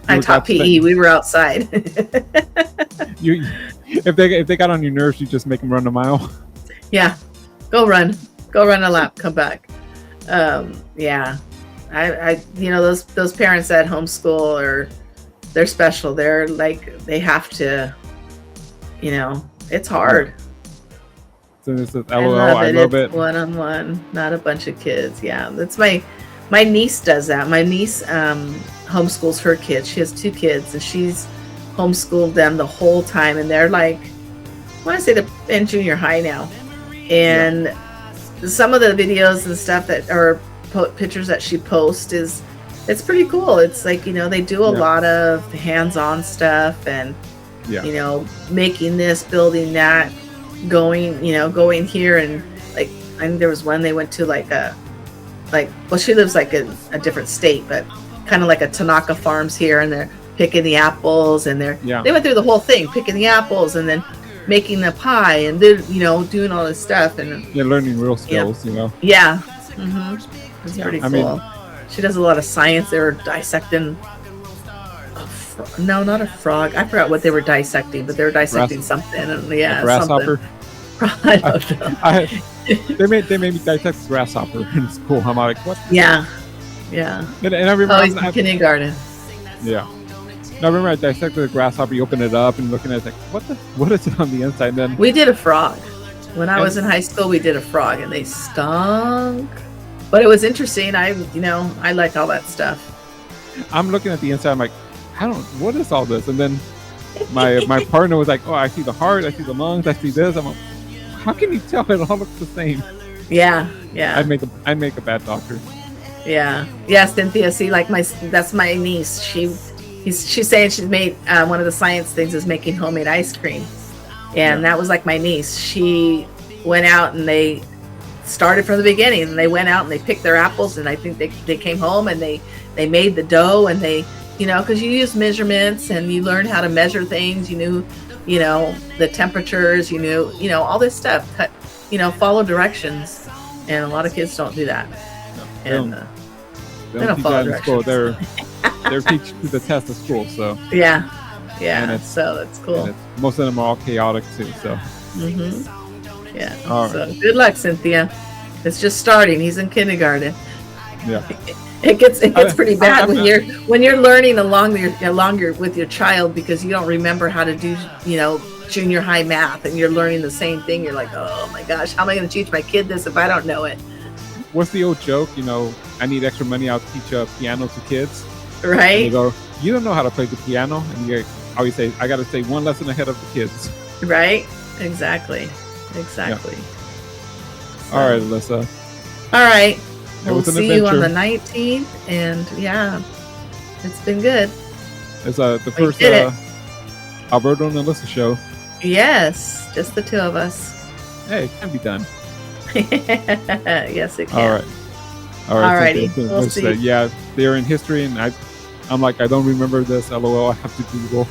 I taught PE. We were outside. If they got on your nerves, you just make them run a mile. Yeah, go run a lap, come back. Yeah, I those parents that homeschool they're special. They're like, they have to, it's hard. So this is LOL. I love it. One-on-one, not a bunch of kids. Yeah, that's my niece does that. My niece homeschools her kids. She has 2 kids, and she's homeschooled them the whole time, and they're like, I want to say they're in junior high now. And some of the videos and stuff that are pictures that she posts it's pretty cool. It's like, they do a lot of hands-on stuff, and making this, building that, going here, and like, I think there was one they went to she lives like in a different state, but kind of like a Tanaka Farms here, and they're picking the apples, and they went through the whole thing, picking the apples, and then making the pie, and then doing all this stuff, and learning real skills. Yeah. It's pretty cool. She does a lot of science. They were dissecting not a frog. I forgot what they were dissecting, but they were dissecting something. And a grasshopper. I don't know. They made me dissect grasshopper in school. I'm like, what? Yeah. And I remember he's in kindergarten. Yeah. I remember I dissected the grasshopper. You open it up and looking at it, like, what is it on the inside? And then we did a frog. When I was in high school, we did a frog, and they stunk. But it was interesting. I like all that stuff. I'm looking at the inside. I'm like, what is all this? And then my partner was like, oh, I see the heart, I see the lungs, I see this. I'm like, how can you tell? It all looks the same. Yeah. I'd make a bad doctor. Yeah. Cynthia. See, that's my niece. She's saying she's made one of the science things is making homemade ice cream, and that was like my niece. She went out and they started from the beginning, and they went out and they picked their apples, and I think they came home and they made the dough, and they because you use measurements and you learn how to measure things. You knew the temperatures. You knew all this stuff. Follow directions, and a lot of kids don't do that. And they don't follow directions. They're teaching to the test of school, so yeah. So that's cool. Most of them are all chaotic too. So yeah. All right. So good luck, Cynthia. It's just starting. He's in kindergarten. Yeah. It gets pretty bad when you're learning along with your child, because you don't remember how to do junior high math, and you're learning the same thing. You're like, oh my gosh, how am I going to teach my kid this if I don't know it? What's the old joke? I need extra money. I'll teach piano to kids. Right. And they go, you don't know how to play the piano, and you always say, I got to stay one lesson ahead of the kids. Right. Exactly. Yeah. So. All right, Elissa. All right. We'll see you on the 19th, and it's been good. It's the first Alberto and Elissa show. Yes, just the 2 of us. Hey, it can be done. Yes, it can. All right. Alrighty. We'll see. Yeah, they're in history, and I'm like, I don't remember this. LOL. I have to Google.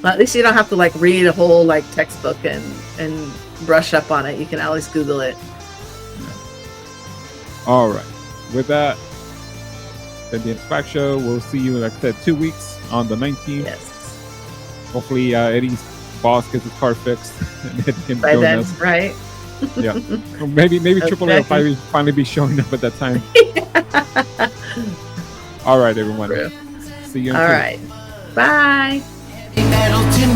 Well, at least you don't have to read a whole textbook and brush up on it. You can always Google it. Yeah. All right. With that, the Inspect Show. We'll see you, like I said, 2 weeks on the 19th. Yes. Hopefully, Eddie's boss gets his car fixed and Eddie can by join then, us. right? Yeah. Maybe Triple A will finally be showing up at that time. All right, everyone. True. See you. All right. Bye. Metal to